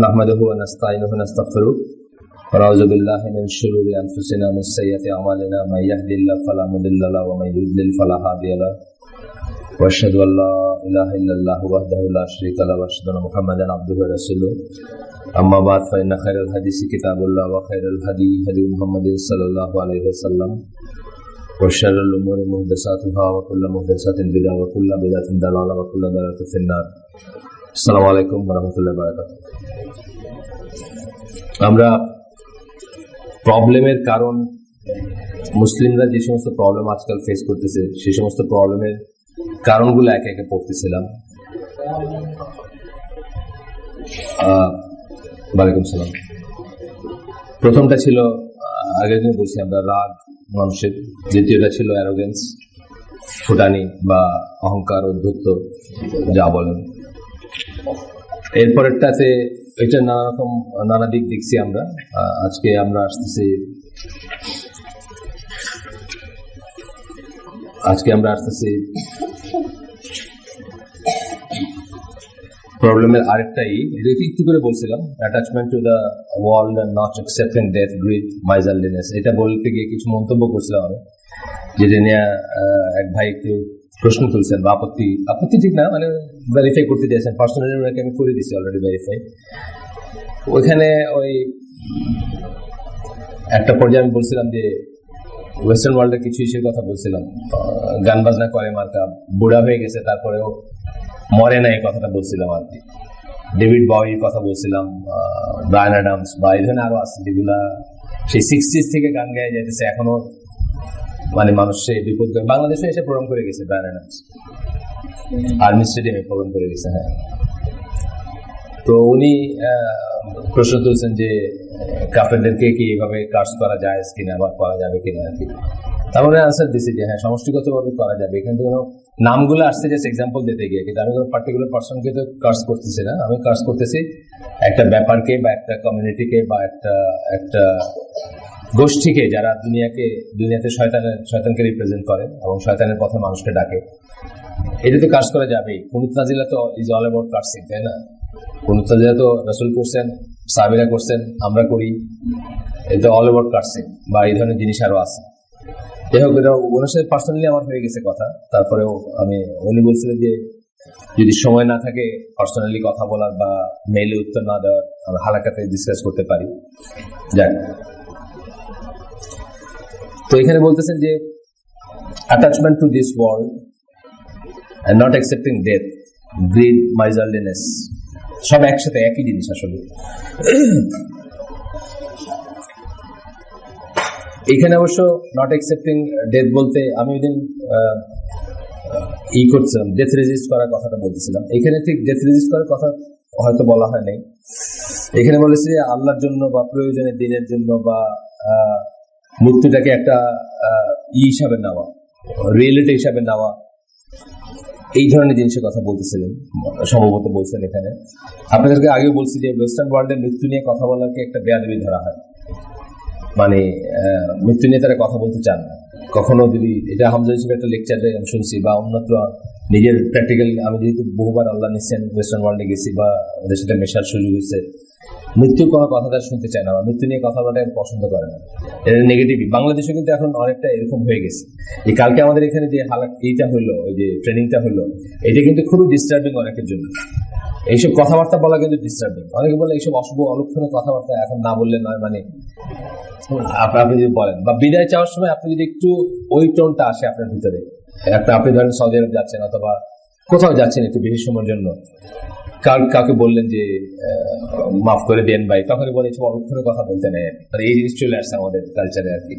نحمده ونستعينه ونستغفره ونعوذ بالله من شرور انفسنا ومن سيئات اعمالنا من يهد الله فلا مضل له ومن يضلل فلا هادي له واشهد ان لا اله الا الله وحده لا شريك له واشهد ان محمدا عبده ورسوله اما بعد فان خير الحديث كتاب الله وخير الهدي هدي محمد صلى الله عليه وسلم وشر الامور محدثاتها وكل محدثة بدعة وكل بدعة ضلالة وكل ضلالة في النار। আসসালামু আলাইকুম ওয়া রাহমাতুল্লাহি ওয়া বারাকাতুহু। আমরা প্রবলেমের কারণ, মুসলিমরা যে সমস্ত প্রবলেম আজকাল ফেস করতেছে সেই সমস্ত প্রবলেমের কারণগুলো একে একে পড়তেছিলাম। ওয়ালাইকুম সালাম। প্রথমটা ছিল আগের দিন বলছি আমরা রাগ মানুষের, দ্বিতীয়টা ছিল অ্যারোগেন্স, ফুটানি বা অহংকার, অধ্যত্ব যা বলেন। এরপরেরটাতে এটা নানা দিক দেখছি আমরা। আজকে আমরা আসতেছি প্রবলেমের আরেকটাই, এটা একটু করে বলছিলাম, attachment to the world and not accepting death, greed, miserliness. এটা বলতে গিয়ে কিছু মন্তব্য করছিলাম আমি, যেটা নিয়ে এক ভাই একটু প্রশ্ন তুলছেন বা আপত্তি ঠিক না, মানে ভেরিফাই করতে চাইছেন। পার্সোনালি ওনাকে আমি করে দিচ্ছি অলরেডি ভেরিফাই। ওইখানে ওই একটা পর্যায়ে আমি বলছিলাম যে ওয়েস্টার্ন ওয়ার্ল্ডের কিছু ইস্যুর কথা বলছিলাম, গান বাজনা করে মার্কা, বুড়া হয়ে গেছে তারপরেও মরে না, এই কথাটা বলছিলাম আর কি। ডেভিড বউইর কথা বলছিলাম, ব্রায়ান অ্যাডামস বা এই ধরনের আরো আছে যেগুলা সেই 60s থেকে গান গায়ে যাইতেছে এখনো, মানে মানুষ সেই বিপদ। বাংলাদেশে এসে প্রোগ্রাম করে গেছে ব্রায়ান অ্যাডামস, আর্মি স্টেডিয়ামে প্রোগ্রাম করে গেছে। হ্যাঁ, তো উনি প্রশ্ন তুলছেন যে কাফেরদেরকে কি এইভাবে কার্স করা যায় কিনা বা করা যাবে কিনা আর কি। তারপরে আনসার দিছি যে হ্যাঁ, সমষ্টিগতভাবে করা যাবে। কিন্তু কোনো নামগুলো আসছে জাস্ট এক্সাম্পল দিতে গিয়ে, কিন্তু আমি কোনো পার্টিকুলার পার্সনকে তো কার্স করতেছি না, আমি কার্স করতেছি একটা ব্যাপারকে বা একটা কমিউনিটিকে বা একটা গোষ্ঠীকে, যারা দুনিয়াতে শয়তানকে রিপ্রেজেন্ট করে এবং শয়তানের পথে মানুষকে ডাকে। এটা তো কার্স করা যাবেই। কুনুত নাজিলা তো ইজ অল অ্যাবাউট কার্সিং, তাই না? কুনুত নাজিলা তো রাসূল করছেন, সাহাবীরা করছেন, আমরা করি। এটা অল অ্যাবাউট কার্সিং বা এই ধরনের জিনিস আরো আছে। যাই হোক, এটা ওনার সাথে পার্সোনালি আমার হয়ে গেছে কথা। তারপরেও উনি বলছিলেন যে যদি সময় না থাকে পার্সোনালি কথা বলার বা মেইলে উত্তর না দেওয়ার, আমরা হালাকাতে ডিসকাস করতে পারি। যাক, তো এখানে বলতেছেন যে attachment to this world and not accepting death, greed, miserliness, সব একসাথে একই জিনিস আসলে। এখানে অবশ্য নট অ্যাকসেপ্টিং ডেথ বলতে আমি ওই দিন করছিলাম, ডেথ রেজিস্ট করার কথাটা বলতেছিলাম। এখানে ঠিক ডেথ রেজিস্ট করার কথা হয়তো বলা হয় নাই। এখানে বলেছে যে আল্লাহর জন্য বা প্রয়োজনের দিনের জন্য বা মৃত্যুটাকে একটা হিসাবে নেওয়া, রিয়েলিটি হিসাবে নেওয়া, এই ধরনের জিনিসের কথা বলতেছিলেন, সম্ভবত বলছেন। এখানে আপনাদেরকে আগেও বলছি যে ওয়েস্টার্ন ওয়ার্ল্ডের মৃত্যু নিয়ে কথা বলাকে একটা বেয়াদবি ধরা হয়, মানে মৃত্যু নিয়ে তারা কথা বলতে চান না কখনো। যদি এটা হামজা হিসেবে একটা লেকচারে আমি শুনছি বা অন্যত্র নিজের প্র্যাকটিক্যাল, আমি যেহেতু বহুবার আল্লাহ নিচ্ছেন ওয়েস্টার্ন ওয়ার্ল্ডে গেছি বা ওদের সাথে মেশার সুযোগ হয়েছে, মৃত্যুর কোনো কথাটা শুনতে চায় না বা মৃত্যু নিয়ে কথা বলাটা পছন্দ করে না। এটা নেগেটিভ। বাংলাদেশে কিন্তু এখন অনেকটা এরকম হয়ে গেছে। এই কালকে আমাদের এখানে যে এইটা হলো, ওই যে ট্রেনিংটা হলো, এটা কিন্তু খুবই ডিস্টার্বিং অনেকের জন্য। এইসব কথাবার্তা বলা কিন্তু ডিস্টার্বিং। অনেকে বলে এইসব অশুভ অলক্ষণের কথাবার্তা এখন না বললে নয়, মানে আপনি যদি বলেন বা বিদায় চাওয়ার সময় আপনি যদি একটু ওই টোনটা আসে আপনার ভিতরে, আপনি ধরেন সৌদি আরব যাচ্ছেন অথবা কোথাও যাচ্ছেন একটু বেশি সময়ের জন্য, কাউকে বললেন যে মাফ করে দেন ভাই, তখন বলে এইসব অলক্ষণের কথা বলতে নেই। এই জিনিস চলে আসছে আমাদের কালচারে আর কি,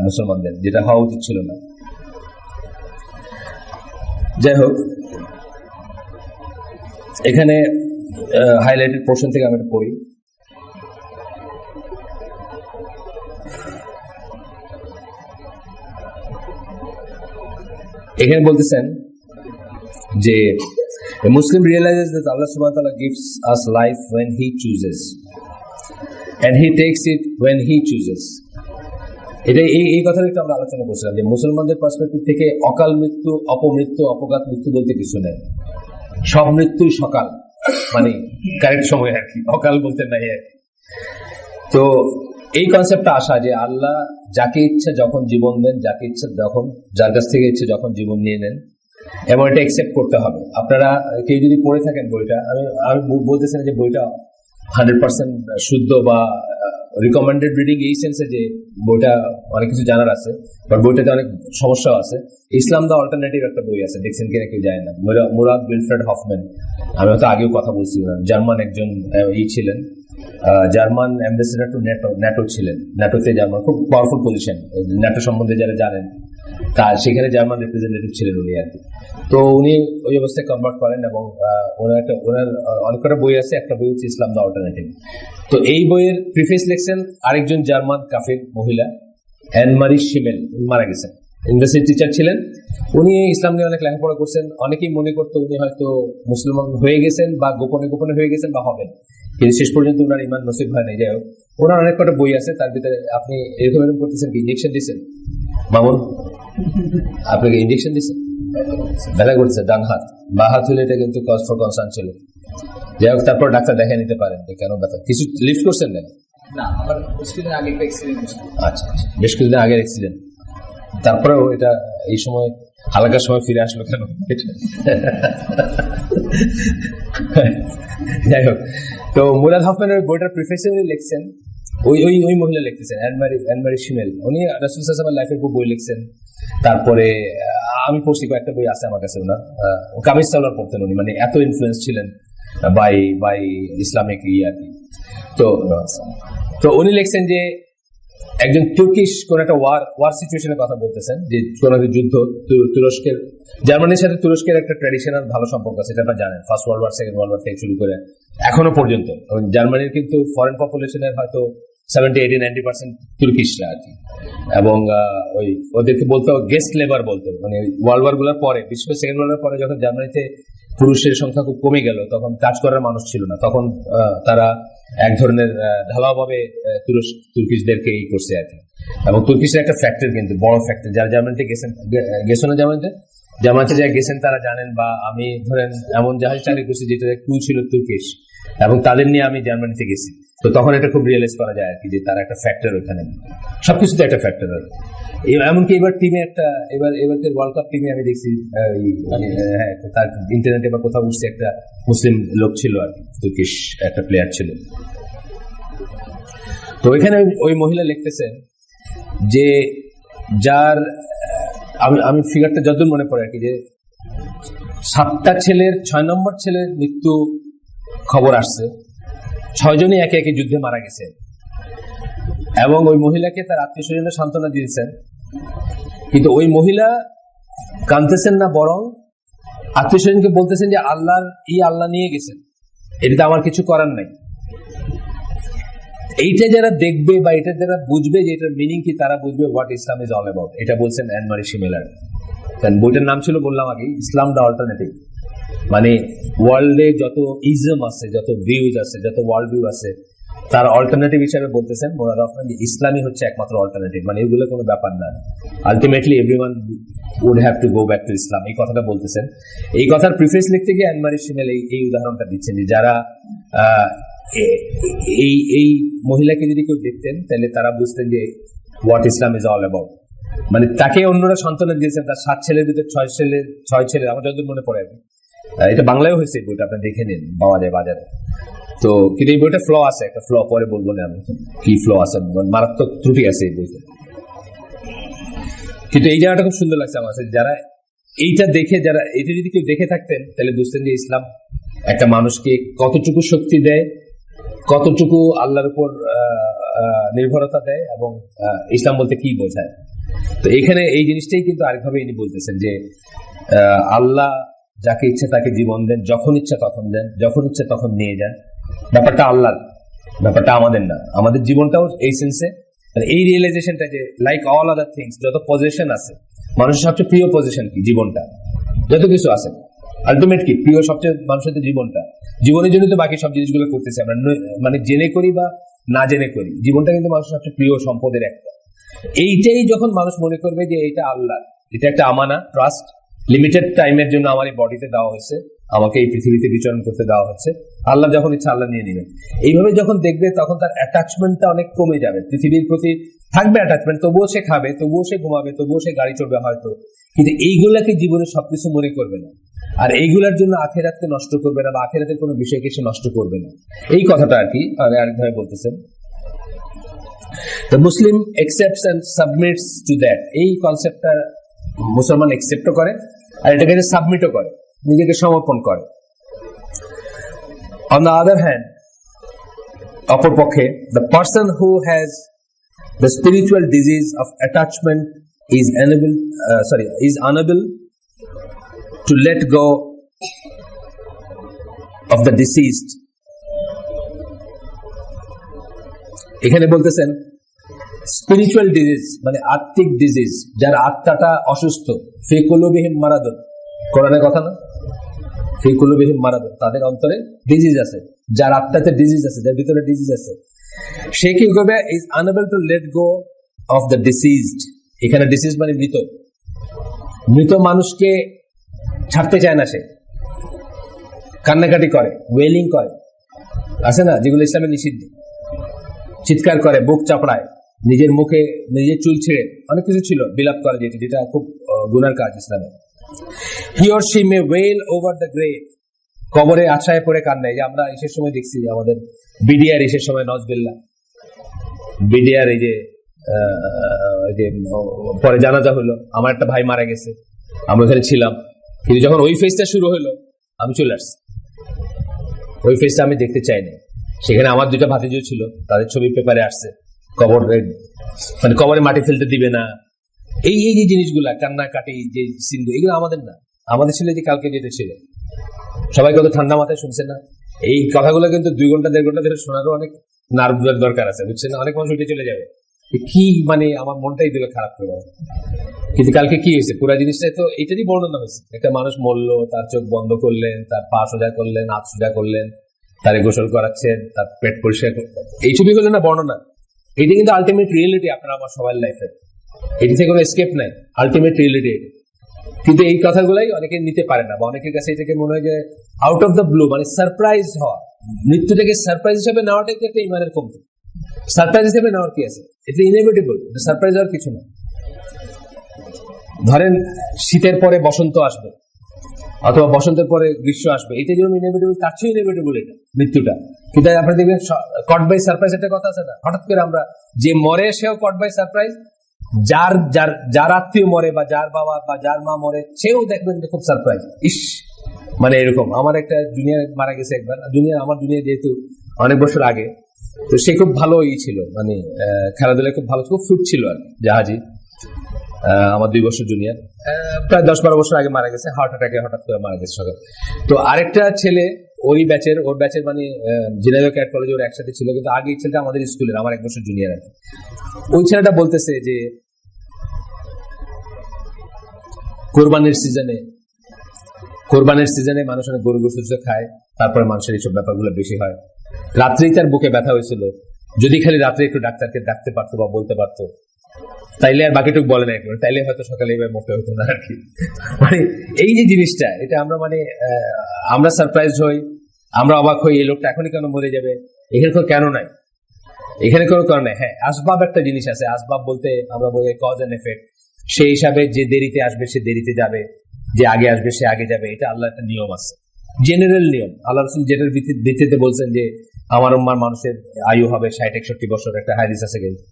মুসলমানদের, যেটা হওয়া উচিত ছিল না। যাই হোক, এখানে হাইলাইটেড পোর্শন থেকে আমি একটা পড়ি। এখানে বলতেছেন যে a Muslim realizes that Allah subhanahu wa ta'ala gives us life when he chooses and he takes it when he chooses. এটা এই কথাটা একটু আমরা আলোচনা করছিলাম যে মুসলমানদের পার্সপেক্টিভ থেকে অকাল মৃত্যু, অপমৃত্যু, অপঘাত মৃত্যু বলতে কিছু নেই। সব মৃত্যুই সকাল। মানে কারেক্ট সময় আর কি, অকাল বলতে নাই আর কি। তো এই কনসেপ্টটা আসা যে আল্লাহ যাকে ইচ্ছে যখন জীবন দেন, যাকে ইচ্ছে যখন, যার কাছ থেকে ইচ্ছে যখন জীবন নিয়ে নেন, এবং এটা একসেপ্ট করতে হবে। আপনারা কেউ যদি পড়ে থাকেন বইটা, আমি বলতেছি না যে বইটা 100% শুদ্ধ বা রিকমেন্ডেড রিডিং এই সেন্সে যে বইটা অনেক কিছু জানার আছে, বাট বইটাতে অনেক সমস্যাও আছে। ইসলাম দা অল্টারনেটিভ একটা বই আছে, দেখছেন কিনা কেউ যায় না, মুরাদ উইলফ্রেড হফম্যান। আমি হয়তো আগেও কথা বলছিলাম, জার্মান একজন ছিলেন, জার্মান অ্যাম্বাসেডর টু ন্যাটো ছিলেন। ন্যাটোতে জার্মান খুব পাওয়ারফুল পজিশন, ন্যাটো সম্বন্ধে যারা জানেন তার সেখানে জার্মান রিপ্রেজেন্টেটিভ ছিলেন উনি আর কি। তো উনি ওই অবস্থায় কনভার্ট করেন এবং ওনার অনেক কটা বই আছে, একটা বই হচ্ছে ইসলাম দা অল্টারনেটিভ। তো এই বইয়ের প্রিফেস লিখছেন আরেকজন জার্মান কাফির মহিলা, অ্যান মারি শিমেল, মারা গেছেন, ইউনিভার্সিটি টিচার ছিলেন। উনি ইসলাম নিয়ে অনেক লেখাপড়া করছেন, অনেকেই মনে করতো উনি হয়তো মুসলমান হয়ে গেছেন বা গোপনে গোপনে হয়ে গেছেন বা হবেন, কিন্তু শেষ পর্যন্ত ওনার ইমান নসিব হয় নাই। যাই হোক, ওনার অনেক কটা বই আছে, তার ভিতরে আপনি এরকম এরকম করতেছেন, ইঞ্জেকশন দিচ্ছেন মামুন, আপনাকে ইঞ্জেকশন দিচ্ছেন, ব্যথা করতেছে ডান হাত, বা হাত হলে এটা কিন্তু কজ ফর কনসার্ন ছিল। যাই হোক, তারপর ডাক্তার দেখে নিতে পারেন যে কেন ব্যথা, কিছু লিফট করছেন না? আচ্ছা, বেশ কিছুদিন আগের অ্যাক্সিডেন্ট, তারপরেও এটা এই সময় হালকার সময় ফিরে আসলো কেন? যাই হোক, তো মুরাদ হফম্যানের বইটার প্রিফেসে উনি লিখছেন, ওই মহিলা লিখতেছেন অ্যান মারি শিমেল, উনি রাসূল সাল্লাল্লাহু আলাইহি ওয়াসাল্লামের লাইফের বই লিখছেন। তারপরে আমি পড়ছি, কয়েকটা বই আছে আমার কাছে ওনার, কামিজ সালোয়ার পড়তেন উনি, মানে এত ইনফ্লুয়েন্স ছিলেন বাই ইসলামিক আর কি। তো উনি লিখছেন যে একজন তুর্কিশ কোন একটা ওয়ার সিচুয়েশনের কথা বলতেছেন, যে কোন একটা যুদ্ধ, তুরস্কের জার্মানির সাথে তুরস্কের একটা ট্র্যাডিশনাল ভালো সম্পর্ক আছে, এটা আপনারা জানেন। First world war, second world war থেকে শুরু করে এখনো পর্যন্ত জার্মানির কিন্তু ফরেন পপুলেশনের হয়তো 70-80-90% তুর্কিশরা আর কি। এবং ওদেরকে বলতো গেস্ট লেবার বলতো, মানে ওয়ার্ল্ড ওয়ার গুলোর পরে, বিশেষ করে সেকেন্ড ওয়ার্ল্ড ওয়ার পরে যখন জার্মানিতে পুরুষের সংখ্যা খুব কমে গেল, তখন কাজ করার মানুষ ছিল না, তখন তারা এক ধরনের ঢালাওভাবে তুর্কিশদেরকে এই করছে আর কি। এবং তুর্কিশের একটা ফ্যাক্টরি, কিন্তু বড় ফ্যাক্টরি, যারা জার্মানিতে গেছেন না, জার্মানিতে যারা গেছেন তারা জানেন। বা আমি ধরেন এমন জাহাজ চালিয়ে করছি যেটা ক্রু ছিল তুর্কিশ, এবং তাদের নিয়ে আমি জার্মানিতে গেছি। তো তখন এটা খুব রিয়েলাইজ করা যায় আর কি, যে তারা একটা ফ্যাক্টর ওখানে, সবকিছুতে একটা ফ্যাক্টর আর কি। এমনকি এবার টিমে এবার ওয়ার্ল্ড কাপ টিমে আমি দেখছি, হ্যাঁ, তার ইন্টারনেটে বা কোথাও উঠছে, একটা মুসলিম লোক ছিল আর কি, তুর্কিশ একটা প্লেয়ার ছিল। তো এখানে ওই মহিলা লিখতেছেন যে যার আমি ফিগারটা যতদূর মনে পড়ে আর কি, যে 7টা ছেলের 6 নম্বর ছেলের মৃত্যু খবর আসছে, 6 জনই একে একে যুদ্ধে মারা গেছে, এবং ওই মহিলাকে তার আত্মীয় স্বজনের সান্ত্বনা দিয়েছেন। কিন্তু ওই মহিলা কাঁদতেছেন না, বরং আত্মীয় স্বজনকে বলতেছেন যে আল্লাহ নিয়ে গেছেন, এটাতে আমার কিছু করার নাই। এইটা যারা দেখবে বা এটা যারা বুঝবে যে এটার মিনিং কি, তারা বুঝবে what Islam is all about. এটা বলছেন অ্যান মারি শিমেলার। বইটার নাম ছিল, বললাম আগে, ইসলাম দা অল্টারনেটিভ। মানে ওয়ার্ল্ডে যত ইজম আছে, যত ভিউজ আছে, যত ওয়ার্ল্ড ভিউ আছে, তার অল্টারনেটিভ হিসেবে বলতেছেন মুরাদ হফম্যান যে ইসলামই হচ্ছে একমাত্র অল্টারনেটিভ, মানে এগুলো কোনো ব্যাপার না, ultimately everyone would have to go back to Islam, এই কথাটা বলতেছেন। এই কথার প্রিফেস লিখতে গিয়ে অ্যান মারি শিমেল এই উদাহরণটা দিচ্ছেন, যে যারা এই মহিলাকে যদি কেউ দেখতেন, তাহলে তারা বুঝতেন যে what Islam is all about. মানে তাকে অন্যরা সান্ত্বনা দিয়েছেন, তার 7 ছেলের ভিতরে 6 ছেলে, আমার যতদূর মনে পড়ে। এটা বাংলায় হয়েছে, বইটা আপনি দেখে নিন, পাওয়া যায় বাজারে। তো কিন্তু এই বইটা ফ্ল আছে, একটা ফ্ল পরে বলবো না আমি কি ফ্ল আছে, মারাত্মক ত্রুটি আছে এই বইতে। কিন্তু এই জায়গাটা খুব সুন্দর লাগছে আমার কাছে, যারা এটা যদি কেউ দেখে থাকতেন, তাহলে বুঝতেন যে ইসলাম একটা মানুষকে কতটুকু শক্তি দেয়, কতটুকু আল্লাহর উপর নির্ভরতা দেয়, এবং ইসলাম বলতে কি বোঝায়। তো এখানে এই জিনিসটাই কিন্তু আরেকভাবে ইনি বলতেছেন যে আল্লাহ যাকে ইচ্ছে তাকে জীবন দেন, যখন ইচ্ছা তখন দেন, যখন ইচ্ছা তখন নিয়ে যান। ব্যাপারটা আল্লাহর, ব্যাপারটা আমাদের না। আমাদের জীবনটাও এই সেন্সে, এই রিয়েলাইজেশনটা যে লাইক অল আদার থিংস, যত পজিশন আছে, মানুষের সবচেয়ে প্রিয় পজিশন কি? জীবনটা। যত কিছু আছে আলটিমেট কি প্রিয়, সবচেয়ে মানুষের জীবনটা। জীবনের জন্য তো বাকি সব জিনিসগুলো করতেছি আমরা, মানে জেনে করি বা না জেনে করি, জীবনটা কিন্তু মানুষের সবচেয়ে প্রিয় সম্পদের একটা। এইটাই যখন মানুষ মনে করবে যে এটা আল্লাহ, এটা একটা আমানা, ট্রাস্ট, লিমিটেড টাইমের জন্য আমার এই বডিতে দেওয়া হয়েছে, আমাকে এই পৃথিবীতে বিচরণ করতে দেওয়া হচ্ছে, আল্লাহ যখন ইচ্ছা আল্লাহ নিয়ে নেবেন। এইভাবে যখন দেখবে তখন তার অ্যাটাচমেন্টটা অনেক কমে যাবে। পৃথিবীর প্রতি থাকবে অ্যাটাচমেন্ট, তবুও সে খাবে, তবুও সে ঘুমাবে, তবুও সে গাড়ি চড়বে হয়তো, কিন্তু এইগুলাকে জীবনে সবকিছু মনে করবে না, আর এইগুলার জন্য আখিরাতকে নষ্ট করবে না, বা আখিরাতের কোনো বিষয়কে সে নষ্ট করবে না। এই কথাটা আর কি আরেকভাবে বলতেছেন, the Muslim accepts and submits to that। এই কনসেপ্টটা মুসলমান একসেপ্টও করে আর এটাকে সাবমিটও করে, নিজেকে সমর্পণ করে। On the other hand, অপরপক্ষে, the person who has the spiritual disease of attachment is unable to let go of the deceased। এখানে বলতেছেন স্পিরিচুয়াল ডিজিজ মানে আত্মিক ডিজিজ, যার আত্মাটা অসুস্থ, ফি কুলুবিহিম মারাদুন, কোরআনের কথা না, ফি কুলুবিহিম মারাদুন, তাদের অন্তরে ডিজিজ আছে, যার আত্মাতে ডিজিজ আছে, যার ভিতরে ডিজিজ আছে, সে কি করবে? Is unable to let go of the deceased. এখানে ডিসিজ মানে মৃত, মৃত মানুষকে ছাড়তে চায় না, সে কান্নাকাটি করে, ওয়েলিং করে, আছে না যেগুলো ইসলামে নিষিদ্ধ, চিৎকার করে, বুক চাপড়ায়, নিজের মুখে নিজের চুল ছেড়ে, অনেক কিছু ছিল বিলাপ করে, যেটা খুব গুনার কাজ ইসলামে। He or she may well over the grave, কবরে আছায় পড়ে কান্নায়। যে আমরা ইসের সময় দেখছি, আমাদের বিডিআর ইসের সময় নজবিল্লাহ, বিডিআর এই যে পরে জানাজা হলো, আমার একটা ভাই মারা গেছে, আমি ওখানে ছিলাম, কিন্তু যখন ওই ফেজটা শুরু হলো আমি চলে আসছি, ওই ফেজটা আমি দেখতে চাইনি। সেখানে আমার দুটা ভাতিজিও ছিল, তাদের ছবি পেপারে আসছে, কবরে মাটি ফেলতে দিবে না, এই যে জিনিসগুলা, কান্নাকাটি যে সিন্ধু, এগুলো আমাদের না। আমাদের ছিল যে কালকে যেটা ছিল, সবাই কত ঠান্ডা মাথায় শুনছে না এই কথাগুলো, কিন্তু 2 ঘন্টা 1.5 ঘন্টা ধরে শোনারও অনেক নার্ভের দরকার আছে, বুঝছেন না? অনেক মানুষ উঠে চলে যাবে, কি মানে আমার মনটাই দিলে খারাপ করে। কিন্তু কালকে কি হয়েছে পুরো জিনিসটা তো এটারই বর্ণনা হয়েছে। একটা মানুষ মরলো, তার চোখ বন্ধ করলেন, তার পা সোজা করলেন, হাত সোজা করলেন, তারে গোসল করাচ্ছেন, তার পেট পরিষ্কার করলেন, এই ছবি হলো না বর্ণনা। এটা কিন্তু আলটিমেট রিয়েলিটি আপনার আমার সবার লাইফে, এটি থেকে কোনো এসকেপ নাই, আলটিমেট রিয়েলিটি। কিন্তু এই কথাগুলাই অনেকে নিতে পারে না, বা অনেকের কাছে এটাকে মনে হয় যে আউট অফ দ্য ব্লু, মানে সারপ্রাইজ হওয়া, মৃত্যুটাকে সারপ্রাইজ হিসেবে নেওয়াটা একটা ইমানের কমতি। সারপ্রাইজ হিসেবে নেওয়ার কি আছে? এটা ইনএভিটেবল, সারপ্রাইজ হওয়ার কিছু না। ধরেন শীতের পরে বসন্ত আসবে, অথবা বসন্তের পরে গ্রীষ্ম আসবে, এটা যেরকম ইনএভিটেবল, তার চেয়ে ইনএভিটেবল এটা মৃত্যুটা। কিন্তু আপনি দেখবেন কট বাই সারপ্রাইজ একটা কথা আছে না, হঠাৎ করে আমরা যে মরে সেও কট বাই সারপ্রাইজ, যার আত্মীয় মরে বা যার বাবা বা যার মা মরে সেও দেখবেন খুব সারপ্রাইজ, ইস মানে এরকম। আমার একটা জুনিয়র মারা গেছে একবার, আমার জুনিয়র যেহেতু অনেক বছর আগে, তো সে খুব ভালো ছিল, মানে খেলাধুলায় খুব ভালো, খুব ফিট ছিল আর কি, জাহাজি। আমার 2 বছর জুনিয়র, প্রায় 10-12 বছর আগে মারা গেছে, হার্ট অ্যাটাকে হঠাৎ করে মারা গেছে সকাল। তো আরেকটা ছেলে ওর ব্যাচের মানে জেনারেল ক্যাট কলেজে ওর একসাথে ছিল, কিন্তু আগে ছেলেটা আমাদের স্কুলের, আমার 1 বছর জুনিয়র আছে। ওই ছেলেটা বলতেছে যে কোরবানির সিজনে মানুষ অনেক গরু গোশত খায়, তারপরে মানুষের এইসব ব্যাপারগুলো বেশি হয়। রাত্রেই তার বুকে ব্যথা হয়েছিল, যদি খালি রাত্রে একটু ডাক্তারকে ডাকতে পারতো বা বলতে পারতো, তাইলে আর বাকিটুকু বলে না, তাইলে হয়তো সকালে এবার মরতে হতো না আর কি। মানে এই যে জিনিসটা, এটা আমরা আমরা সারপ্রাইজ হই, আমরা অবাক হই, এই লোকটা এখনই কেন মরে যাবে, এখানে কোনো কেন নাই, এখানে কোনো কারণ নাই। হ্যাঁ, আসবাব একটা জিনিস আছে, আসবাব বলতে আমরা বলি কজ এন্ড এফেক্ট। সেই হিসাবে যে দেরিতে আসবে সে দেরিতে যাবে, যে আগে আসবে সে আগে যাবে, এটা আল্লাহ একটা নিয়ম আছে, জেনারেল নিয়ম। আল্লাহ রাসূল যেটার ভিত্তিতে বলছেন যে আমার উম্মার মানুষের আয়ু হবে 60-61 বছর, একটা হাদিস আছে, কিন্তু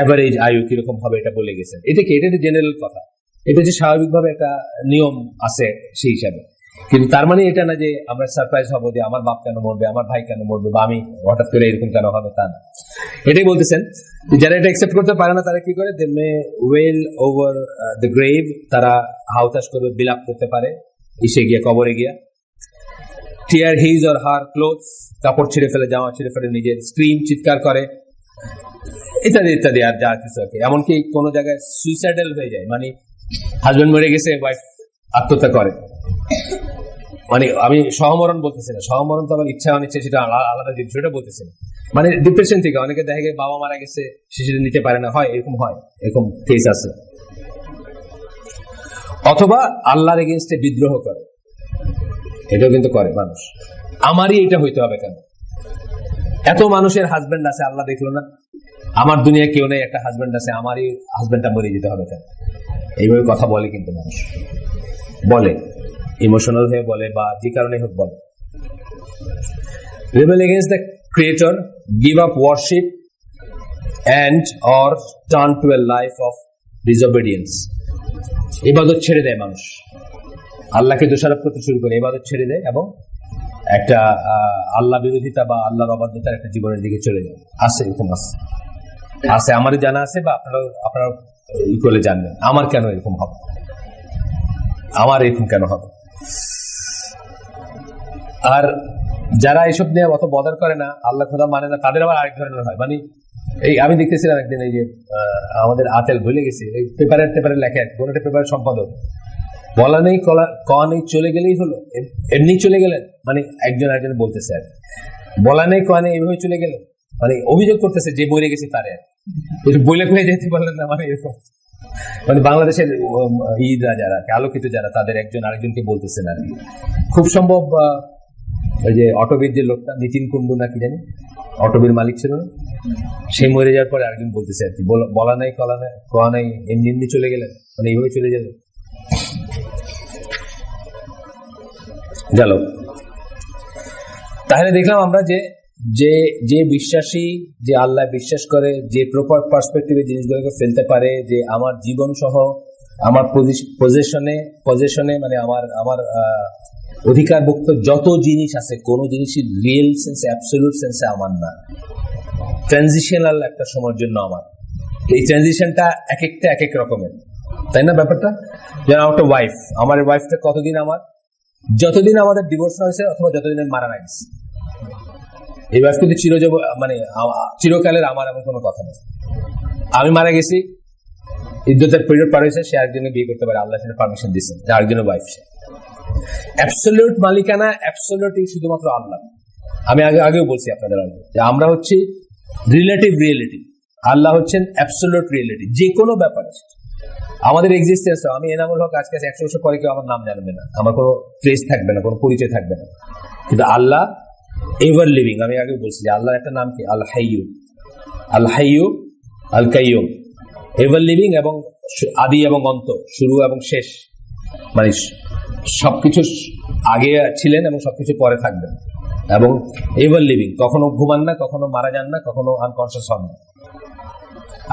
এভারেজ আয়ু কিরকম হবে এটা বলে গেছেন। এটা জেনারেল কথা, এটা যে স্বাভাবিকভাবে একটা নিয়ম আছে সেই হিসাবে। কিন্তু তার মানে এটা না যে আমরা সারপ্রাইজ হবো যে আমার বাপ কেন মরবে, আমার ভাই কেন মরবে, বা আমি হঠাৎ করে এরকম কেন হবে, তা না। এটাই বলতেছেন, যারা এটা অ্যাকসেপ্ট করতে পারে না তারা কি করে, দে মে ওয়েল ওভার দ্য গ্রেভ, তারা হাউতাশ করে বিলাপ করতে পারে ইসে গিয়া, কবরে গিয়া। টিয়ার হিজ অর হার ক্লোথস, কাপড় ছিঁড়ে ফেলে, জামা ছিঁড়ে ফেলে, নিজের স্ক্রিম, চিৎকার করে, ইত্যাদি ইত্যাদি, আর যা কিছু আছে। এমনকি কোনো জায়গায় সুইসাইডাল হয়ে যায়, মানে হাজবেন্ড মরে গেছে, ওয়াইফ আত্মহত্যা করে। মানে আমি সহমরণ বলতেছি না, সহমরণ তো আমার ইচ্ছা অনিচ্ছা সেটা আলাদা জিনিস, সেটা বলতেছি না। মানে ডিপ্রেশন থেকে অনেকে দেখা যায় বাবা মারা গেছে, সে সেটা নিতে পারে না, হয় এরকম কেস আছে। অথবা আল্লাহর এগেইনস্টে বিদ্রোহ করে, এটাও কিন্তু করে মানুষ। আমারই এটা হইতে হবে কেন? এত মানুষের হাজবেন্ড আছে, আল্লাহ দেখলো না? আমার দুনিয়া কেউ নেই, একটা হাজবেন্ড আছে, আমারই হাজবেন্ডটা মরে যেতে হবে কেন? এইভাবে কথা বলে কিন্তু মানুষ, বলে ইমোশনাল হয়ে বলে বা যে কারণে হোক বলে। rebel against the creator, give up worship and or turn to a life of disobedience. ইবাদত ছেড়ে দেয় মানুষ, আল্লাহকে দোষারোপ করতে শুরু করে, ইবাদত ছেড়ে দেয় এবং একটা আল্লাহ বিরোধিতা বা আল্লাহর অবাধ্যতার একটা জীবনের দিকে চলে যায়। আছে এরকম আছে, আমারই জানা আছে বা আপনারা ই করলে জানবেন। আমার কেন এরকম হবে, আমার এরকম কেন হবে? আর যারা এসব নিয়ে অত বদার করে না, আল্লাহ খোদা মানে না, তাদের আবার আরেক ধরনের হয়। মানে এই আমি দেখতেছিলাম একদিন, এই যে আমাদের আতেল ভুলে গেছি, এই পেপারে লেখা, কোন একটা পেপারের সম্পাদক, বলা নেই কওয়া নেই, চলে গেলেই হলো, এমনি চলে গেলেন, মানে একজন বলতেছে আর বলা নেই কওয়া নেই, এইভাবে চলে গেলেন, মানে অভিযোগ করতেছে যে বলে গেছে তারে, বলে কয়ে যেতে পারলেন না, মানে এরকম। মানে বাংলাদেশের ঈদরা যারা আলোকিত যারা, তাদের একজন আরেকজনকে বলতেছেন আর কি। খুব সম্ভব ওই যে অটোবির যে লোকটা, নিতিন কুন্ডু না কি জানি, অটোবির মালিক ছিল না, সে মরে যাওয়ার পরে আরেকজন বলতেছে আর কি, বলা নাই কওয়া নাই, এমনি এমনি চলে গেলেন, মানে এইভাবে চলে গেলেন। গেল। তাহলে দেখলাম আমরা যে বিশ্বাসী, যে আল্লাহ বিশ্বাস করে, যে প্রপার পার্সপেক্টিভে জিনিসগুলোকে ফেলতে পারে, যে আমার জীবন সহ আমার পজিশনে মানে আমার অধিকারভুক্ত যত জিনিস আছে, কোন জিনিসই রিয়েল সেন্সে, অ্যাবসলিউট সেন্সে আমার না, ট্রানজিশনাল একটা সময়ের জন্য আমার। এই ট্রানজিশনটা এক একটা এক এক রকমের, তাই না ব্যাপারটা? যেন আমার একটা ওয়াইফ, আমার ওয়াইফটা কতদিন, আমার যতদিন আমাদের ডিভোর্স হয়েছে অথবা যতদিন মারা না গেছে, এই ওয়াইফ কিন্তু মানে চিরকালের আমার এমন কোনো কথা নেই। আমি মারা গেছি, ইদ্যতের পিরিয়ড পার হয়েছে, সে আরেকজনে বিয়ে করতে পারে, আল্লাহ সেটা পারমিশন দিচ্ছেন, আরেকজনের ওয়াইফ। সে অ্যাবসলিউট মালিকানা, অ্যাবসলিউট শুধুমাত্র আল্লাহ। আমি আগেও বলছি আপনাদের আগে যে আমরা হচ্ছি রিলেটিভ রিয়েলিটি, আল্লাহ হচ্ছেন অ্যাবসলিউট রিয়েলিটি। যে কোনো ব্যাপারে আমাদের এক্সিস্টেন্স, আমি এনামুল হক আজকে 100 বছর পরে কেউ আমার নাম জানবে না, আমার কোনো ট্রেস থাকবে না, কোনো পরিচয় থাকবে না, কিন্তু আল্লাহ এভার লিভিং। আমি আগে বলছি যে আল্লাহর একটা নাম কি, আল হাইয়ু আল কাইয়ুম, এভার লিভিং এবং আদি এবং অন্ত, শুরু এবং শেষ, মানে সবকিছু আগে ছিলেন এবং সবকিছু পরে থাকবেন, এবং এভার লিভিং, কখনো ঘুমান না, কখনো মারা যান না, কখনো আনকনসিয়াস হন না।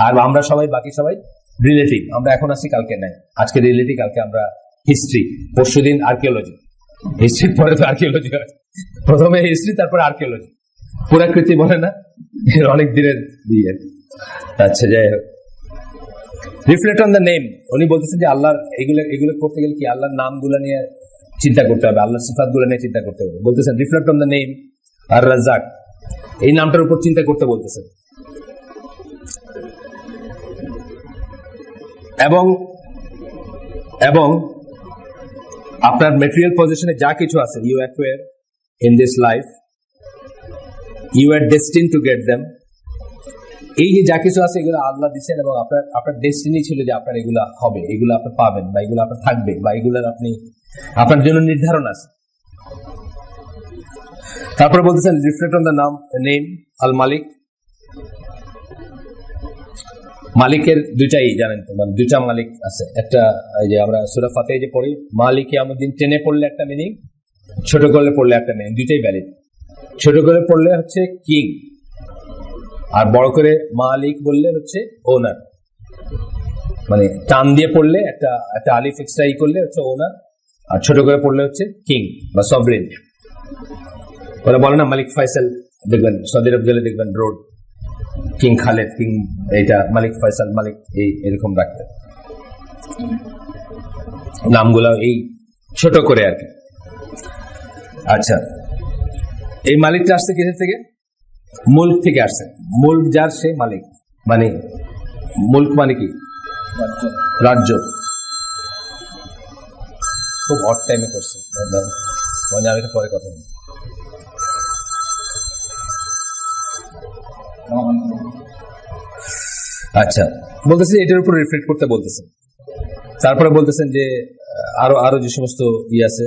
আর আমরা সবাই, বাকি সবাই রিলেটিভ, আমরা এখন আছি কালকে নাই, আজকে রিলেটিভ, কালকে আমরা হিস্ট্রি, পরশুদিন আর্কিওলজি, হিস্ট্রির পরে তো আর্কিওলজি হয়, প্রথমে হিস্ট্রি তারপরে আর্কিওলজি, পুরাকৃতি বলে না, অনেক দিনের দিয়ে। আচ্ছা, যাই হোক, রিফ্লেক্ট অন দ্য নেম। উনি বলতেছেন যে আল্লাহর এগুলো করতে গেলে কি, আল্লাহর নামগুলো নিয়ে চিন্তা করতে হবে, আল্লাহর সিফাত গুলো নিয়ে চিন্তা করতে হবে। বলতেছেন রিফ্লেক্ট অন দ্য নেম আর রাজ্জাক, এই নামটার উপর চিন্তা করতে বলতেছেন। এবং আপনার ম্যাটেরিয়াল পজিশনে যা কিছু আছে, you acquire in this life, you are destined to get them. এই যে যা কিছু আছে এগুলো আল্লাহ দিচ্ছেন, এবং আপনার ডেস্টিনি ছিল যে আপনার এগুলা হবে, এগুলো আপনি পাবেন, বা এগুলো আপনার থাকবে, বা এগুলোর আপনার জন্য নির্ধারণ আছে। তারপরে বলতেছেন রিফ্লেক্ট অন দ্য নেম আল মালিক। মালিকের দুইটাই জানেন তো, মানে দুইটা মালিক আছে। একটা এই যে আমরা সূরা ফাতিহা যে পড়ি, মালিক ইয়াউমিদ্দিন, টেনে পড়লে একটা মিনিং, ছোট করে পড়লে একটা মিনিং, দুইটাই ভ্যালিড। ছোট করে পড়লে হচ্ছে কিং, আর বড় করে মালিক বললে হচ্ছে ওনার, মানে টান দিয়ে পড়লে একটা আলিফ এক্সট্রা করলে হচ্ছে ওনার, আর ছোট করে পড়লে হচ্ছে কিং বা সভরেন। ওরা বলে না মালিক ফয়সাল, দেখবেন সৌদি আরব গেলে দেখবেন রোড, কিং খালেদ, কিং এইটা, মালিক ফয়সাল, মালিক, এই এরকম রাখবে নামগুলো, এই ছোট করে আর কি। আচ্ছা, এই মালিকটা আসছে কিসের থেকে? মুল্ক থেকে আসছে। মুল্ক যার, সে মালিক, মানে মুল্ক মানে কি? রাজ্য। খুব অড টাইমে করছে, আমি পরে কথা বলি। আচ্ছা, বলতেছি এটার উপর রিফ্লেক্ট করতে বলতেছেন। তারপরে বলতেছেন যে আরো যে সমস্ত আছে,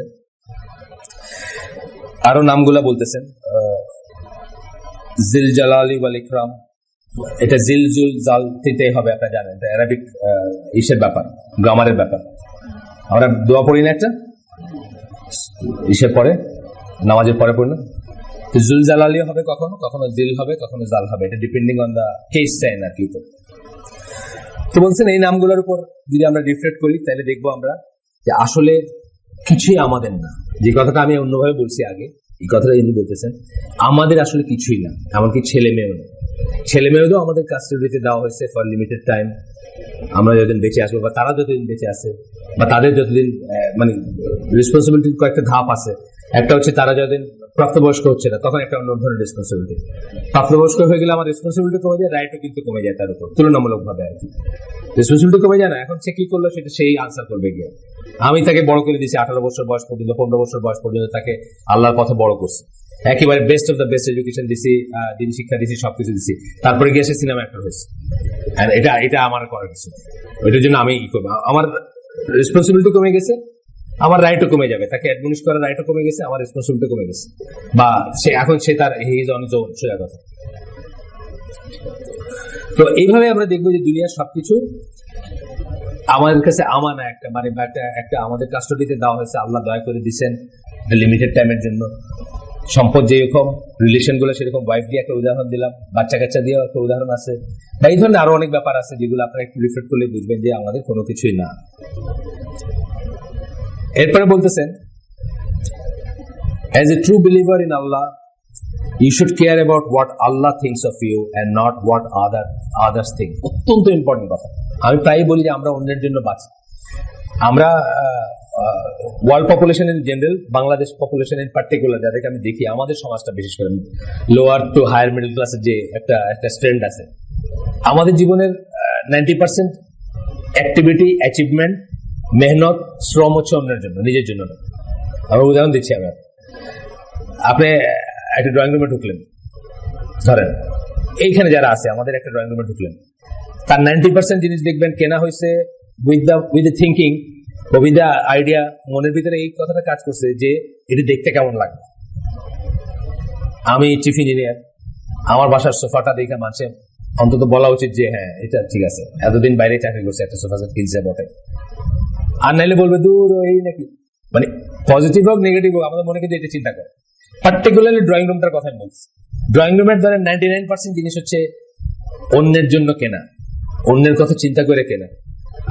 আরো নামগুলা বলতেছেন, জিল জালালি ওয়াল ইকরাম, এটা জিল জুল জাল তিনটাই হবে, আপনারা জানেন, এটা অ্যারাবিক ইসের ব্যাপার, গ্রামারের ব্যাপার। আমরা দোয়া পড়ি না একটা ইসের পরে, নামাজের পরে পড়ি না, জুল জালালি হবে কখনো, কখনো জিল হবে, কখনো জাল হবে, এটা ডিপেন্ডিং অন দা কেস চাই না কি। তো বলছেন এই নামগুলোর উপর যদি আমরা রিফ্লেক্ট করি তাহলে দেখবো আমরা যে আসলে কিছুই আমাদের না। যে কথাটা আমি অন্যভাবে বলছি আগে, এই কথাটা ইনি বলতেছেন আমাদের আসলে কিছুই না, এমনকি ছেলে মেয়েও না। ছেলে মেয়েদেরও আমাদের কাস্টডিতে দেওয়া হয়েছে ফর লিমিটেড টাইম, আমরা যতদিন বেঁচে আসবো বা তারা যতদিন বেঁচে আছে, বা তাদের যতদিন মানে রেসপন্সিবিলিটির কয়েকটা ধাপ আছে। একটা হচ্ছে তারা যতদিন প্রাপ্তবয়স্ক হচ্ছে না তখন একটা অন্য ধরনের রেসপন্সিবিলিটি, প্রাপ্তবয়স্ক হয়ে গেলে আমার রেসপন্সিবিলিটি কমে যায়, রাইটও কিন্তু কমে যায়, তার উপর তুলনামূলক ভাবে আর কি রেসপন্সিবিলিটি কমে যায় না। এখন সে কি করলো সেটা সেই আনসার করবে গিয়ে। আমি তাকে বড় করে দিয়েছি 18 বছর বয়স পর্যন্ত, 15 বছর বয়স পর্যন্ত তাকে আল্লাহর পথে বড় করছে, একেবারে best of the best education দিছি, দিন শিক্ষা দিছি, সবকিছু দিছি, তারপরে গিয়ে সে সিনেমা অ্যাক্টর হয়েছে। এটা আমার করার কিছু, ওইটার জন্য আমি কি করবো, আমার রেসপন্সিবিলিটি কমে গেছে, আমার রাইটও কমে যাবে, তাকে অ্যাডমিনিস্ট করার রাইটও কমে গেছে, আমার রেসপন্সিবিলিটি কমে গেছে, বা সে এখন সে তার হিজ অন জোন সোজা কথা। তো এইভাবে আমরা দেখবো যে দুনিয়ার সবকিছু আমাদের কাছে আমানা, একটা মানে একটা আমাদের কাস্টডিতে দেওয়া হয়েছে, আল্লাহ দয়া করে দিচ্ছেন লিমিটেড টাইমের জন্য। সম্পদ যেরকম, রিলেশন গুলো সেরকম, ওয়াইফ দিয়ে একটা উদাহরণ দিলাম, বাচ্চা কাচ্চা দিয়েও একটা উদাহরণ আছে, বা এই ধরনের আরো অনেক ব্যাপার আছে যেগুলো আপনারা একটু রিফ্লেক্ট করলে বুঝবেন যে আমাদের কোনো কিছুই না। এরপরে বলতেছেন, as a true believer in Allah, you should care about what Allah thinks of you and not what others think. অত্যন্ত ইম্পর্টেন্ট কথা। আমি প্রায়ই বলি যে আমরা অন্যের জন্য বাঁচি। আমরা world population in general, Bangladesh population in particular, যাদেরকে আমি দেখি, আমাদের সমাজটা বিশেষ করে লোয়ার টু হায়ার মিডল ক্লাসের যে একটা স্ট্রেন্ড আছে, আমাদের জীবনের 90% অ্যাক্টিভিটি, অ্যাচিভমেন্ট, মেহনত, শ্রম হচ্ছে অন্যের জন্য, নিজের জন্য না। আমি উদাহরণ দিচ্ছি, আপনি একটা ড্রয়িং রুমে ঢুকলেন, ধরেন এইখানে যারা আছে আমাদের একটা ড্রয়িং রুমে ঢুকলেন, তার 90% জিনিস দেখবেন কেনা হয়েছে with the thinking, with the idea, মনের ভিতরে এই কথাটা কাজ করছে যে এটা দেখতে কেমন লাগবে। আমি চিফ ইঞ্জিনিয়ার, আমার বাসার সোফাটা দেখে মানছে অন্তত বলা উচিত যে হ্যাঁ এটা ঠিক আছে, এতদিন বাইরে চাকরি করছে, একটা সোফা সেট কিনছে বটে। আর নাইলে বলবে দূর এই নাকি, মানে পজিটিভ হোক নেগেটিভ হোক আমাদের মনে কিন্তু এটা চিন্তা করে। পার্টিকুলারলি ড্রয়িং রুমটার কথা বলছি, ড্রয়িং রুমের ধরেন 99% জিনিস হচ্ছে অন্যের জন্য কেনা, অন্যের কথা চিন্তা করে কেনা।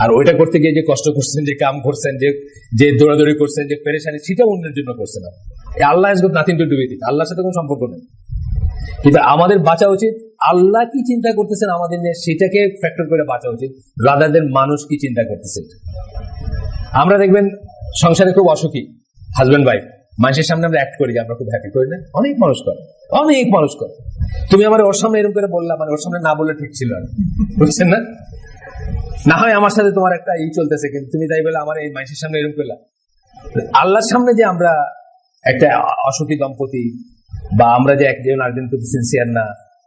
আর ওইটা করতে গিয়ে যে কষ্ট করছেন, যে কাম করছেন, যে দৌড়াদৌড়ি করছেন, যে পেরেশানি, সেটা অন্যের জন্য করছে না। Allah has got nothing to do with it, আল্লাহর সাথে কোনো সম্পর্ক নেই। কিন্তু আমাদের বাঁচা উচিত আল্লাহ কি চিন্তা করতেছেন আমাদের নিয়ে, সেটাকে ফ্যাক্টর করে বাঁচা উচিত, রাদার দেন মানুষ কি চিন্তা করতেছে। আমরা দেখবেন সংসারে খুব অসুখী হাজবেন্ড ওয়াইফ, মানুষের সামনে আমরা অ্যাক্ট করি যে আমরা খুব হ্যাপি, করি না? অনেক মানুষ করে, অনেক মানুষ করে। তুমি আমার ওর সামনে এরকম করে বললাম, মানে ওর সামনে না বললে ঠিক ছিল না, বুঝছেন না? না হয় আমার সাথে তোমার একটা চলতেছে, কিন্তু তুমি তাই বলে আমার এই মানুষের সামনে এরকম করলাম। আল্লাহর সামনে যে আমরা একটা অসুখী দম্পতি, বা আমরা যে একজন আরেকজনের প্রতি সিনসিয়ার না,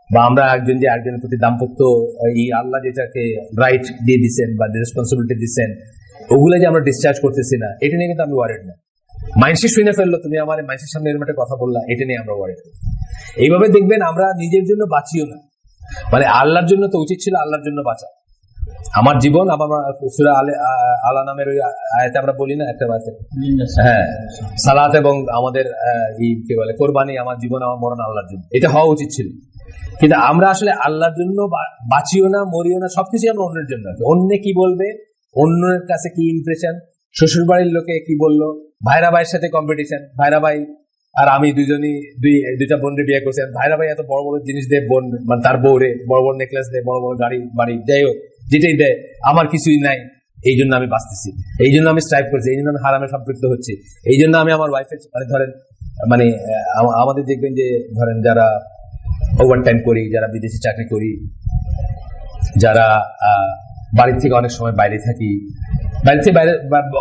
বা আমরা একজন যে আরেকজনের প্রতি দাম্পত্য, এই আল্লাহ যেটাকে রাইট দিয়ে দিচ্ছেন বা রেসপন্সিবিলিটি দিচ্ছেন, ওগুলো যে আমরা ডিসচার্জ করতেছি না, এটা নিয়ে কিন্তু আমি ওয়ারিড না। মানুষের শুনে ফেললো, তুমি আমার মানুষের সামনে এরকম একটা কথা বললা, এটা নিয়ে আমরা ওয়ারিড। এইভাবে দেখবেন আমরা নিজের জন্য বাঁচিও না, মানে আল্লাহর জন্য তো উচিত ছিল আল্লাহর জন্য বাঁচা। আমার জীবন, আমার সূরা আলা নামের ওই আয়াতে আমরা বলি না একটা বাতে, হ্যাঁ, সালাত এবং আমাদের কি বলে কোরবানি, আমার জীবন আমার মরণ আল্লাহর জন্য, এটা হওয়া উচিত ছিল। কিন্তু আমরা আসলে আল্লাহর জন্য বাঁচিও না, মরিও না, সবকিছু আমরা অন্যের জন্য। অন্য কি বলবে, অন্যের কাছে কি ইমপ্রেশন, শ্বশুর বাড়ির লোকে কি বললো, ভাইরা ভাইয়ের সাথে কম্পিটিশন, ভাইরা ভাই আর আমি দুইটা বোনরে বিয়ে করছেন, ভাইরা ভাই এত বড় বড় জিনিস দেয়, বোন মানে তার বউরে বড় বড় নেকলেস দেয়, বড় বড় গাড়ি বাড়ি, যাই হোক যেটাই দেয়, আমার কিছুই নাই, এই জন্য আমি বাঁচতেছি, এই জন্য আমি স্ট্রাইভ করছি, এই জন্য আমি হারামে সম্পৃক্ত হচ্ছি, এই জন্য আমি আমার ওয়াইফের মানে ধরেন মানে আমাদের দেখবেন যে ধরেন যারা ওভার টাইম করি, যারা বিদেশি চাকরি করি, যারা বাড়ির থেকে অনেক সময় বাইরে থাকি, বাড়ি থেকে বাইরে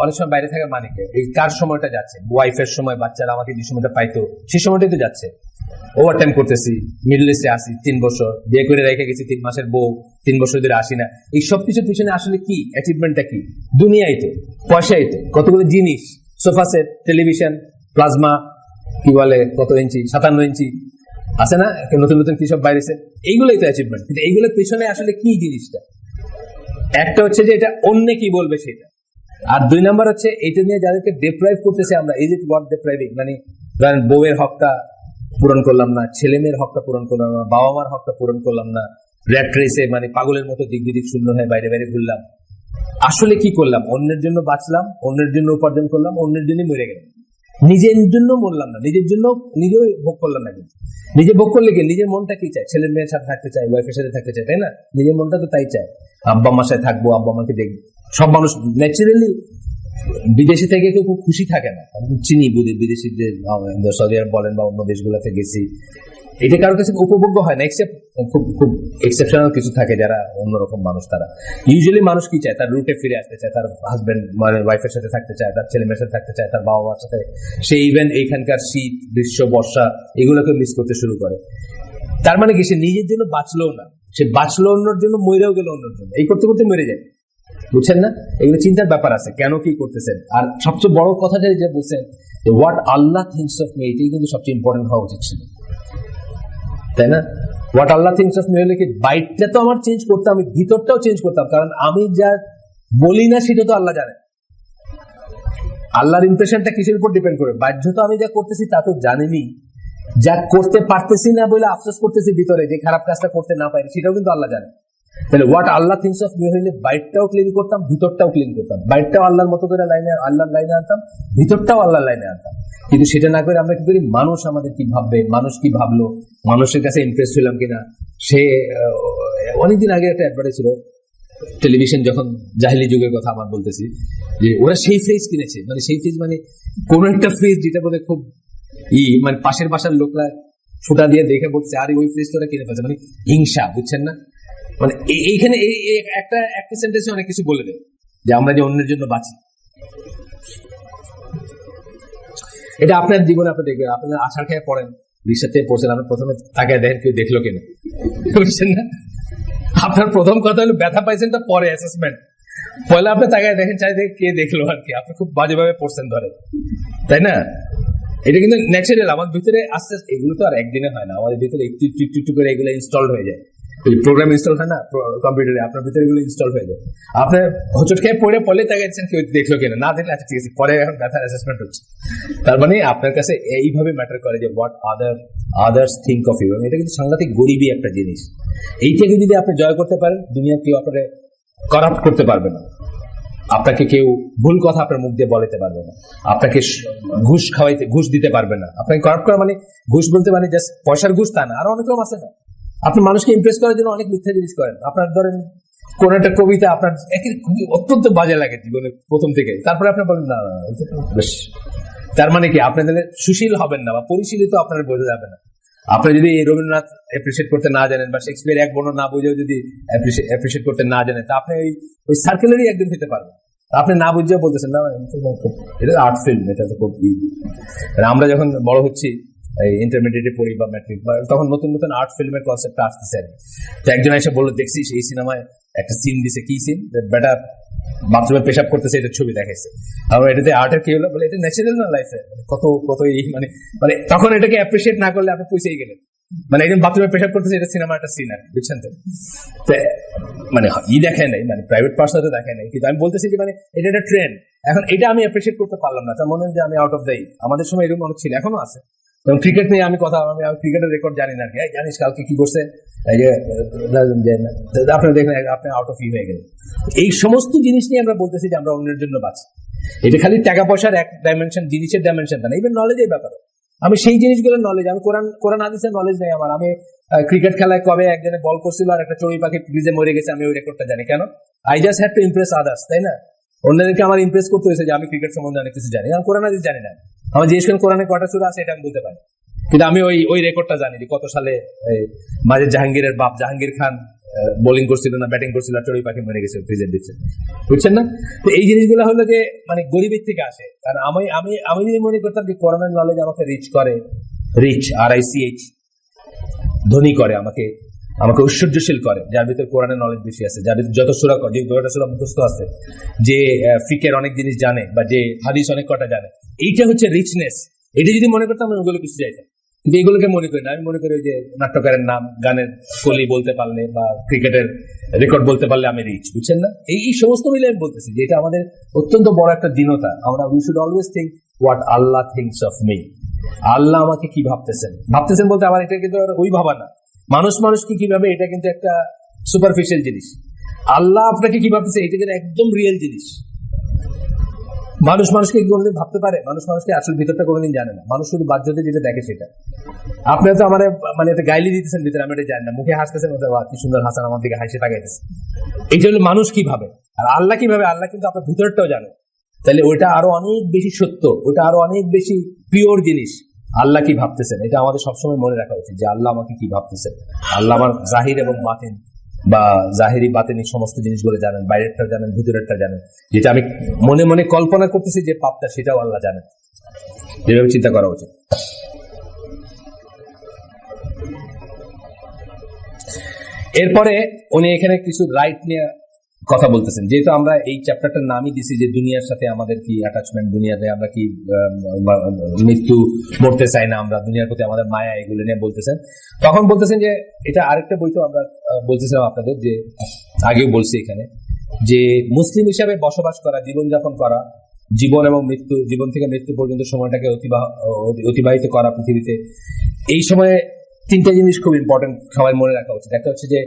অনেক সময় বাইরে থাকার মানে কি, এই কার সময়টা যাচ্ছে, ওয়াইফের সময়, বাচ্চারা আমাকে যে সময়টা পাইতো সেই সময়টাই তো যাচ্ছে। ওভার টাইম করতেছি, মিডল ইস্টে আসি 3 বছর, বিয়ে করে রেখে গেছি 3 মাসের বউ, 3 বছর ধরে আসি না। এই সবকিছুর পিছনে আসলে কি অ্যাচিভমেন্টটা কি? দুনিয়াই তো, পয়সাই তো, কতগুলো জিনিস, সোফা সেট, টেলিভিশন, প্লাজমা, কি বলে কত ইঞ্চি, 57 ইঞ্চি আছে না, নতুন নতুন কি সব বাইরেছে, এইগুলোই তো অ্যাচিভমেন্ট। কিন্তু এইগুলোর পিছনে আসলে কি জিনিসটা, একটা হচ্ছে যে এটা অন্য কি বলবে সেটা, আর 2 নাম্বার হচ্ছে এটা নিয়ে যাদেরকে ডিপ্রাইভ করতেছে আমরা, ইজ ইট ওয়ার্থ ডিপ্রাইভিং, মানে ধরেন বউয়ের হকটা পূরণ করলাম না, ছেলে মেয়ের হকটা পূরণ করলাম না, বাবা মার হকটা পূরণ করলাম না, র্যাট রেসে মানে পাগলের মতো দিক বিদিক শূন্য হয়ে বাইরে বাইরে ঘুরলাম। আসলে কি করলাম? অন্যের জন্য বাঁচলাম, অন্যের জন্য উপার্জন করলাম, অন্যের জন্য মরে গেলাম, নিজের জন্য মরলাম না, নিজের জন্য নিজেও ভোগ করলাম না। কিন্তু নিজে ভোগ করলে কি, নিজের মনটা কি চায়? ছেলের মেয়ের সাথে থাকতে চায়, ওয়াইফের সাথে থাকতে চায়, তাই না? নিজের মনটা তো তাই চায়, আব্বা আমার সাথে থাকবো, আব্বা আমাকে দেখবো। সব মানুষ ন্যাচারালি বিদেশে থেকে কেউ খুব খুশি থাকে না, চিনি বিদেশি যে সৌদি আরব বলেন বা অন্য দেশগুলোতে গেছি, এটা কারোর কাছে উপভোগ্য হয় না, এক্সেপ্ট খুব খুব এক্সেপশনাল কিছু থাকে যারা অন্যরকম মানুষ। তারা ইউজুয়ালি মানুষ কি চায়? তার রুটে ফিরে আসতে চায়, তার হাজবেন্ড মানে ওয়াইফের সাথে থাকতে চায়, তার ছেলে মেয়ের সাথে থাকতে চায়, তার বাবা মার সাথে। সে ইভেন এইখানকার শীত, গ্রীষ্ম, বর্ষা এগুলোকে মিস করতে শুরু করে। তার মানে কি, সে নিজের জন্য বাঁচলো না, সে বাঁচলো অন্যর জন্য, মরেও গেল অন্যর জন্য, এই করতে করতে মরে যায়। বুঝছেন না? এগুলো চিন্তার ব্যাপার আছে, কেন কি করতেছেন। আর সবচেয়ে বড় কথাটা যে বলছেন what Allah things of me, এটাই কিন্তু সবচেয়ে ইম্পর্টেন্ট হওয়া উচিত ছিল, তাই না? What Allah things of me হলে কি, বাইকটা তো আমার চেঞ্জ করতাম, আমি ভিতরটাও চেঞ্জ করতাম, কারণ আমি যা বলি না সেটা তো আল্লাহ জানে। আল্লাহর ইমপ্রেশনটা কিসের উপর ডিপেন্ড করে? বাহ্য তো আমি যা করতেছি তা তো জানেনি, যা করতে পারতেছি না বলে আফসোস করতেছি ভিতরে, যে খারাপ কাজটা করতে না পারি, সেটাও কিন্তু আল্লাহ জানে। তাহলে what Allah things of me হইলে বাইকটাও ক্লিন করতাম, ভিতরটাও ক্লিন করতাম, বাইকটাও আল্লাহর মতো করে লাইনে, আল্লাহর লাইনে আনতাম, ভিতরটাও আল্লাহর লাইনে আনতাম। কিন্তু সেটা না করে আমরা কি করি, মানুষ আমাদের কি ভাববে, মানুষ কি ভাবলো, মানুষের কাছে ইমপ্রেস হলাম কিনা। সে অনেকদিন আগে একটা অ্যাডভার্টাইজ ছিল টেলিভিশন, যখন জাহিলি যুগের কথা আমার বলতেছি, যে ওরা সেই ফ্রিজ কিনেছে, মানে সেই ফ্রিজ মানে কোন একটা ফ্রিজ যেটা বলে খুব মানে পাশের বাসার লোকরা ফুটা দিয়ে দেখে বলছে আরে ওই ফ্রিজ তোরা কিনে ফেলছে, মানে হিংসা। বুঝছেন না? মানে এইখানে একটা সেন্টেন্সে অনেক কিছু বলে দেয় যে আমরা যে অন্যের জন্য বাঁচি। এটা আপনার জীবনে আপনি দেখবেন, আপনার আছাড় খেয়ে পড়েন, রিক্সাতে পড়ছেন, আপনি প্রথমে তাকায় দেখেন কেউ দেখলো কেন, বুঝছেন না? আপনার প্রথম কথা হলো ব্যথা পাইছেন, তো পরে অ্যাসেসমেন্ট। পয়লা আপনি তাকায় দেখেন, চাই দেখে কে দেখলো আর কি, আপনি খুব বাজেভাবে পড়ছেন ধরে, তাই না? এটা কিন্তু ন্যাচারাল আমার ভিতরে আস্তে আস্তে, এগুলো তো আর একদিনে হয় না, আমাদের ভিতরে একটু একটু একটু করে এগুলো ইনস্টল হয়ে যায়। প্রোগ্রাম ইনস্টল হয় না কম্পিউটারে, আপনার ভিতরে এগুলো ইনস্টল হয়ে যায়। আপনার হোঁচট খেয়ে পড়লে তাকাচ্ছেন কেউ দেখলো কিনা, না দেখলে আচ্ছা ঠিক আছে, পরে এখন ব্যথার অ্যাসেসমেন্ট হচ্ছে। তার মানে আপনার কাছে এইভাবে ম্যাটার করে যে what others think of you. এটা কিন্তু সাংঘাতিক গরিবই একটা জিনিস। এই থেকে যদি আপনি জয় করতে পারেন, দুনিয়া কেউ আপনাকে করাপ্ট করতে পারবে না, আপনাকে কেউ ভুল কথা আপনার মুখ দিয়ে বলাতে পারবে না, আপনাকে ঘুষ দিতে পারবে না। আপনাকে করাপ্ট করা মানে, ঘুষ বলতে মানে জাস্ট পয়সার ঘুষ তা না, আরো অনেক রকম আছে না। আপনি মানুষকে ইমপ্রেস করার জন্য অনেক মিথ্যা জিনিস করেন। আপনার ধরেন কোন একটা কবিতা আপনার অত্যন্ত বাজে লাগে জীবনে প্রথম থেকে, তারপরে আপনি বলেন না বেশ, তার মানে কি আপনি তাহলে সুশীল হবেন না বা পরিশীলিত আপনার বোঝা যাবে না। আপনি যদি রবীন্দ্রনাথ অ্যাপ্রিসিয়েট করতে না জানেন বা শেক্সপিয়ার এক বর্ণ না বুঝেও যদি অ্যাপ্রিসিয়েট করতে না জানেন, তা আপনি ওই সার্কেলেরই একদিন হতে পারবেন। আপনি না বুঝেও বলতেছেন না এটা আর্ট ফিল্ম, এটা তো খুব আমরা যখন বড় হচ্ছি ইন্টারমিডিয়েটে পড়ি বা ম্যাট্রিক, তখন নতুন নতুন আর্ট ফিল্মের কনসেপ্ট আসতেছে। তো একজন এসে বললো দেখছিস এই সিনেমায় একটা সিন দিছে, কি সিন? বেটা বাথরুমে পেশাব করতেছে, এটা ছবি দেখাইছে। আবার এটাতে আর্টের কি হলো? বলে এটা ন্যাচারাল না লাইফে, কত কত মানে মানে তখন এটাকে অ্যাপ্রিসিয়েট না করলে আপনি পয়সাই গেলেন। মানে একজন বাথরুমে পেশাব করতেছে, এটা সিনেমা একটা সিন আর, বুঝছেন তো? মানে দেখায় নাই, মানে প্রাইভেট পার্সন তো দেখায় নাই, কিন্তু আমি বলতেছি যে মানে এটা একটা ট্রেন্ড। এখন এটা আমি অ্যাপ্রিসিয়েট করতে পারলাম না, তার মনে হয় যে আমি আউট অফ দ্য। আমাদের সময় এরকম অনেক ছিল, এখনো আছে। এবং ক্রিকেট নিয়ে আমি ক্রিকেটের রেকর্ড জানি না, জানিস কালকে কি করছে, এই যে আপনি দেখলেন আপনি আউট অফ হয়ে গেলেন। এই সমস্ত জিনিস নিয়ে আমরা বলতেছি যে আমরা অন্যের জন্য বাঁচি। এটা খালি টাকা পয়সার এক ডাইমেনশন, জিনিসের ডাইমেনশন না, ইভেন নলেজের ব্যাপারে। আমি সেই জিনিসগুলোর নলেজ, আমি কোরআন হাদিসের নলেজ নেই আমার। আমি ক্রিকেট খেলায় কবে একজনে বল করছিল আর একটা চড়ুই পাখি ব্রিজে মরে গেছে, আমি ওই রেকর্ডটা জানি। কেন? I just have to Impress others, তাই না? অন্যদেরকে আমার ইমপ্রেস করতে হয়েছে যে আমি ক্রিকেট সম্বন্ধে অনেক কিছু জানি। আমি কোরআন হাদিস জানি না, আমার জিজ্ঞেস করেন কোরআনে কটা সূরা আছে এটা আমি বলতে পারি, কিন্তু আমি ওই রেকর্ডটা জানি কত সালে মাঝে জাহাঙ্গীরের বাপ জাহাঙ্গীর খান বোলিং করছিল না ব্যাটিং করছিল, চড়ুই পাখি মরে গেছে ফ্রিজের দিচ্ছে, বুঝছেন না? তো এই জিনিসগুলো হলো যে মানে গরিবের থেকে আসে। কারণ আমি যদি মনে করতাম যে কোরআনের নলেজ আমাকে রিচ RICH ধনী করে, আমাকে ঐশ্বর্যশীল করে, যার ভিতরে কোরআনের নলেজ বেশি আছে, যার ভিতরে যত সূরা যে 2টা সূরা মুখস্থ আছে, যে ফিকের অনেক জিনিস জানে বা যে হাদিস অনেক কটা জানে, এইটা হচ্ছে রিচনেস। এটা যদি মনে করতাম আমি ওগুলো কিছু চাইতাম, কিন্তু এগুলোকে মনে করি না। আমি মনে করি যে নাট্যকারের নাম, গানের কলি বলতে পারলে বা ক্রিকেটের রেকর্ড বলতে পারলে আমি রিচ, বুঝছেন না? এই সমস্ত মিলে আমি বলতেছি যে এটা আমাদের অত্যন্ত বড় একটা দীনতা। আমরা we should always think what Allah thinks of me. Allah আমাকে কি ভাবতেছেন বলতে আমার এটা কিন্তু ওই ভাবা না, মানুষকে কিভাবে, এটা কিন্তু একটা সুপারফিশিয়াল জিনিস। আল্লাহ আপনাকে কি ভাবতেছে এটা কিন্তু একদম রিয়েল জিনিস। মানুষকে কোনোদিন ভাবতে পারে? মানুষকে আসল ভিতরটা কোনোদিন জানে না। মানুষ শুধু বাহ্যতে যেটা দেখে সেটা। আপনি তো আমার মানে একটা গাইলি দিতেছেন ভিতরে, আমি এটা জানি না, মুখে হাসতেছেন, কি সুন্দর হাসান আমার দিকে হাসি তাকাইতেছে। এইটা হলো মানুষ কিভাবে, আর আল্লাহ কিভাবে? আল্লাহ কিন্তু আপনার ভিতরটাও জানে। তাহলে ওইটা আরো অনেক বেশি সত্য, ওইটা আরো অনেক বেশি পিওর জিনিস। আল্লাহ কি ভাবতেছেন এটা আমাদের সবসময় মনে রাখা উচিত, যে আল্লাহ আমাকে কি ভাবতেছেন। আল্লাহ আমার জাহির এবং বাতিন বা জাহিরি বাতিনি সমস্ত জিনিসগুলো জানেন, বাইরেরটা জানেন, ভিতরেরটা জানেন। যেটা আমি মনে মনে কল্পনা করতেছি যে পাপটা, সেটাও আল্লাহ জানেন। যেভাবে চিন্তা করা উচিত। এরপরে উনি এখানে কিছু রাইট নিয়ে কথা বলতেছেন। যেহেতু আমরা এই চ্যাপ্টারটার নামই দিছি যে দুনিয়ার সাথে আমাদের কি অ্যাটাচমেন্ট, দুনিয়াতে আমরা কি মৃত্যু, মরতে চাই না আমরা, দুনিয়ার প্রতি আমাদের মায়া, এগুলো নিয়ে বলতেছেন। তখন বলতেছেন যে এটা আরেকটা বই তো আমরা বলতেছিলাম আপনাদের, যে আগেও বলছি এখানে, যে মুসলিম হিসাবে বসবাস করা, জীবনযাপন করা, জীবন এবং মৃত্যু, জীবন থেকে মৃত্যু পর্যন্ত সময়টাকে অতিবাহিত করা পৃথিবীতে, এই সময়ে তিনটা জিনিস খুব ইম্পর্টেন্ট, সবাই মনে রাখা উচিত। একটা হচ্ছে যে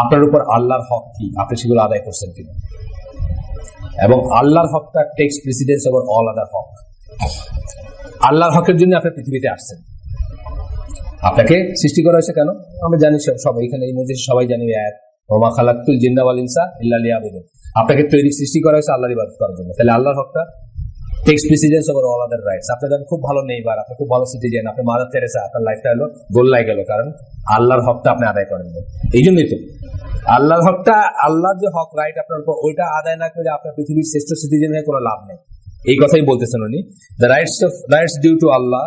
আপনার উপর আল্লাহর হক কি, আপনি সেগুলো আদায় করছেন কিনা, এবং আল্লাহর হকটা takes precedence over all other হক। আল্লাহর হকের জন্য আপনি পৃথিবীতে আসছেন, আপনাকে সৃষ্টি করা হয়েছে কেন আমরা জানি, সবাই এখানে এই মধ্যে সবাই জানি, ওমা খালাকতুল জিন্না ওয়াল ইনসা ইল্লা লিয়াবুদুন। আপনাকে সৃষ্টি করা হয়েছে আল্লাহর ইবাদত করার জন্য। তাহলে আল্লাহর হকটা takes precedence over all other rights. আপনি যখন খুব ভালো নেইবার, আপনি খুব ভালো সিটিজেন, আপনি মাদার তেরেসা, আপনার লাইফটা হলো গোল্লাই গেল, কারণ আল্লাহর হকটা আপনি আদায় করেন। এই জন্যই তো আল্লাহর হকটা, আল্লাহর যে হক রাইট আপনার উপর, ওইটা আদায় না করে আপনার পৃথিবীর শ্রেষ্ঠ সিটিজেন হয়ে কোনো লাভ নেই। এই কথাই বলতেছেন উনি। The rights due to Allah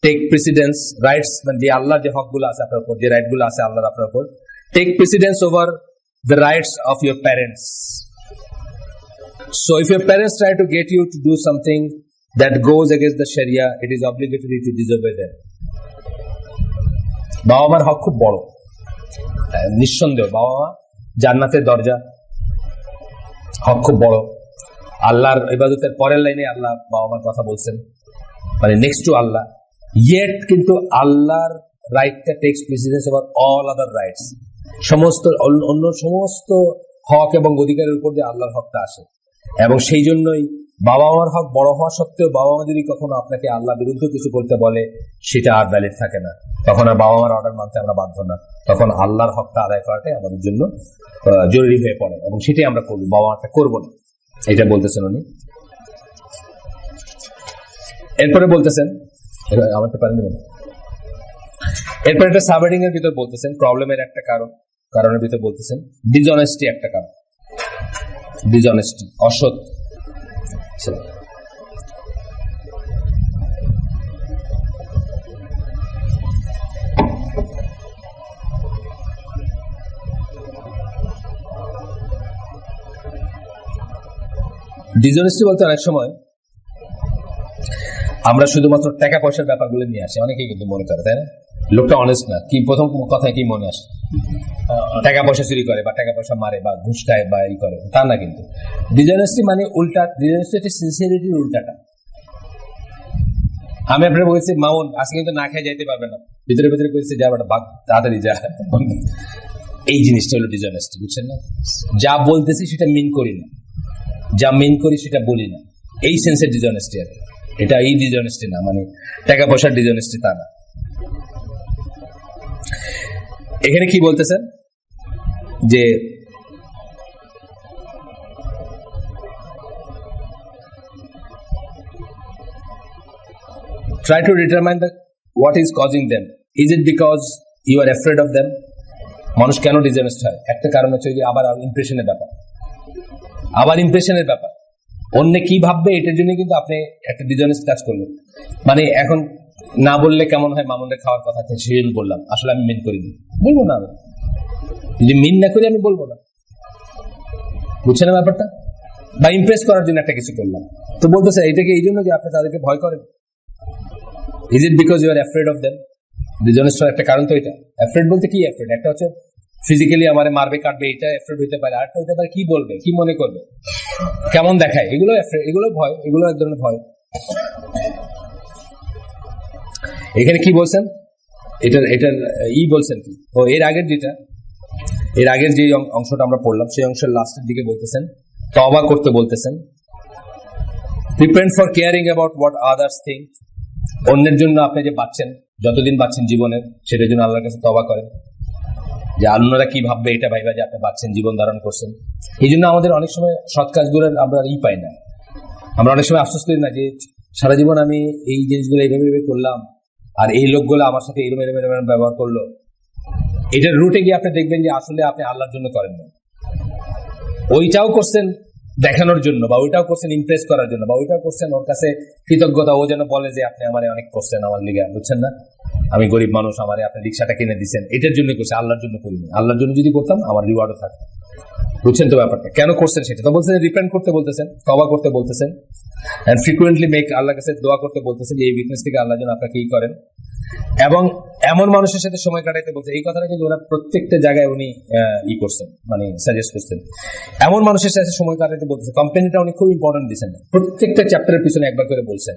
take precedence, rights মানে যে আল্লাহর যে হকগুলো আছে আপনার উপর, যে রাইটগুলো আছে আল্লাহর আপনার উপর, take precedence over the rights of your parents. So if your parents try to get you to do something that goes against the Sharia, it is obligatory to disobey them. বাবা মার হক খুব বড়, নিঃসন্দেহ। বাবা মা জান্নাতের দরজা, হক খুব বড়। আল্লাহর ইবাদতের পরের লাইনে আল্লাহ বাবা মার কথা বলছেন, মানে নেক্সট টু আল্লাহ। ইয়েট কিন্তু আল্লাহর রাইটটা takes precedence over all other rights. সমস্ত অন্য সমস্ত হক এবং অধিকারের উপর দিয়ে আল্লাহর হকটা আসে। এবং সেই জন্যই বাবা মার হক বড় হওয়া সত্ত্বেও বাবা মা যদি কখনো আপনাকে আল্লাহ বিরুদ্ধ কিছু করতে বলে, সেটা আর ভ্যালিড থাকে না। তখন আর বাবা মার অর্ডার মানতে আমরা বাধ্য না, তখন আল্লাহর হকটা আদায় করাটাই আমাদের জন্য জরুরি হয়ে পড়ে, এবং সেটাই আমরা করবো, বাবা মাটা করবো না। এটা বলতেছেন উনি। এরপরে বলতেছেন, আমার তো পারেন, এরপরে একটা সাবহেডিং এর ভিতর বলতেছেন প্রবলেমের একটা কারণের ভিতর বলতেছেন ডিসঅনেস্টি একটা কারণ। ডিসঅনেস্টি, অসৎ। ডিসঅনেস্টি বলতে অনেক সময় আমরা শুধুমাত্র টাকা পয়সার ব্যাপারগুলো নিয়ে আসি, অনেকেই কিন্তু মনে করে, তাই না? লোকটা অনেস্ট না, কি প্রথম কথায় কি মনে আসে? টাকা পয়সা চুরি করে বা টাকা পয়সা মারে বা ঘুষ খায় বা ই করে, তা না। কিন্তু ডিসঅনেস্টি মানে উল্টা। ডিসঅনেস্টি হচ্ছে সিনসিয়ারিটির উল্টাটা। আমি আপনার বলছি মামুন আজকে কিন্তু না খেয়ে যাইতে পারবে না, ভিতরে ভিতরে করেছে যা বেটা বাঘ, তাড়াতাড়ি যা। এই জিনিসটা হলো ডিসঅনেস্টি, বুঝছেন না? যা বলতেছি সেটা মিন করি না, যা মিন করি সেটা বলি না, এই সেন্সের ডিসঅনেস্টি। আর এটা এই ডিসঅনেস্টি না, মানে টাকা পয়সার ডিসঅনেস্টি তা না। এখানে কি বলতেছেন যে try to determine what is causing them. Is it because you are afraid of them? মানুষ কেন ডিসঅনেস্ট হয়? একটা কারণ হচ্ছে যে আবার ইমপ্রেশনের ব্যাপার, অন্য কি ভাববে এটার জন্য কিন্তু আপনি একটা ডিসঅনেস্ট কাজ করলেন। মানে এখন না বললে কেমন হয়, মামুনের খাওয়ার কথা সেই জন্য বললাম, আসলে আমি মিন করিনি, বলবো না। আমি যদি মিন না করি আমি বলবো না, বুঝছেন না ব্যাপারটা? বা ইমপ্রেস করার জন্য একটা কিছু করলাম, তো বলতেছে এটাকে এই জন্য যে আপনি তাদেরকে ভয় করেন। Is it because you are afraid of them? Dishonest একটা কারণ তো এটা। অ্যাফ্রেড বলতে কি অ্যাফ্রেড? একটা হচ্ছে ফিজিক্যালি আমারে মারবে কাটবে, এটা অ্যাফ্রেড হতে পারে। আরেকটা হতে পারে কি বলবে, কি মনে করবে, কেমন দেখায়, এগুলো অ্যাফ্রেড, এগুলো ভয়, এগুলো এক ধরনের ভয়। এখানে কি বলছেন, এটার বলছেন কি? ও এর আগের যে অংশটা আমরা পড়লাম, সেই অংশের লাস্টের দিকে বলতেছেন তওবা করতে বলতেছেন। Repent for caring about what others think. অন্যের জন্য আপনি যে বাঁচছেন, যতদিন বাঁচছেন জীবনের, সেটার জন্য আল্লাহর কাছে তওবা করেন, যে অন্যরা কি ভাববে এটা ভাইবা যে আপনি বাঁচছেন, জীবন ধারণ করছেন। এই জন্য আমাদের অনেক সময় সৎ কাজগুলোর আমরা পাই না। আমরা অনেক সময় আফসোস করি না যে সারা জীবন আমি এই জিনিসগুলো এইভাবে করলাম, আর এই লোকগুলো আমার সাথে এরকম ব্যবহার করলো। এটার রুটে গিয়ে আপনি দেখবেন যে আসলে আপনি আল্লাহর জন্য করেন না, ওইটাও করছেন দেখানোর জন্য, বা ওইটাও করছেন ইমপ্রেস করার জন্য, বা ওইটাও করছেন ওর কাছে কৃতজ্ঞতা, ও যেন বলে যে আপনি আমার অনেক করছেন আমার লিগে, বুঝছেন না, আমি গরিব মানুষ, আমারে আপনি রিক্সাটা কিনে দিচ্ছেন, এটার জন্য করছে, আল্লাহর জন্য করিনি। আল্লাহর জন্য যদি করতাম আমার রিওয়ার্ডও থাকতো। বুঝছেন তো ব্যাপারটা? কেন করছেন সেটা তো বলছেন, রিপেন্ট করতে বলতেছেন, তওবা করতে বলতেছেন, এন্ড ফ্রিকুয়েন্টলি মেক, আল্লাহর কাছে দোয়া করতে বলতেছেন যে এই উইকনেস থেকে আল্লাহ যেন আপনাকে কি করেন, এবং এমন মানুষের সাথে সময় কাটাইতে বলছে। এই কথাটা কিন্তু ওরা প্রত্যেকটা জায়গায় উনি করছেন, মানে সাজেস্ট করছেন, এমন মানুষের সাথে সময় কাটাইতে বলতেছে। কোম্পানিটা উনি খুব ইম্পর্টেন্ট দিচ্ছেন, প্রত্যেকটা চ্যাপ্টারের পিছনে একবার করে বলছেন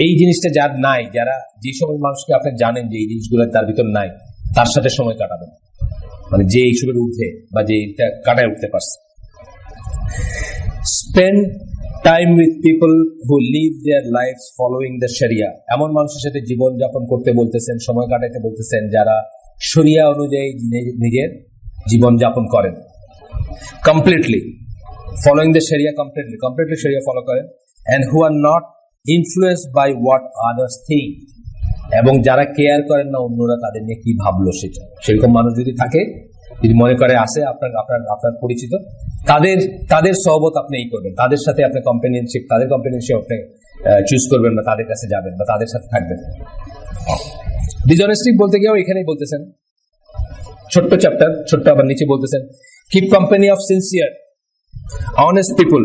এই জিনিসটা যার নাই, যারা যে সময় মানুষকে আপনি জানেন যে এই জিনিসগুলো তার ভিতর নাই, তার সাথে সময় কাটাবেন, মানে যে এইসবের উঠে বা যে এটা কাটায় উঠতে পারছে। Spend time with people who live their life following the শরিয়া। এমন মানুষের সাথে জীবন যাপন করতে বলতেছেন, সময় কাটাইতে বলতেছেন, যারা শরিয়া অনুযায়ী নিজের জীবন যাপন করেন, completely following the sharia, completely শরিয়া ফলো করেন, and who are not influenced by what others think, এবং যারা কেয়ার করেন না অন্যরা তাদের নিয়ে কি ভাবলো সেটা। সেরকম মানুষ যদি থাকে, যদি মনে করে আসে আপনার পরিচিত, তাদের সহবত আপনি করবেন, তাদের সাথে আপনি কম্পানিয়নশিপ আপনি চুজ করবেন, বা তাদের কাছে যাবেন, বা তাদের সাথে থাকবেন। ডিসঅনেস্টি বলতে গিয়েও এখানেই বলতেছেন, ছোট্ট চ্যাপ্টার, ছোট্ট আবার নিচে বলতেছেন, keep company of sincere honest people,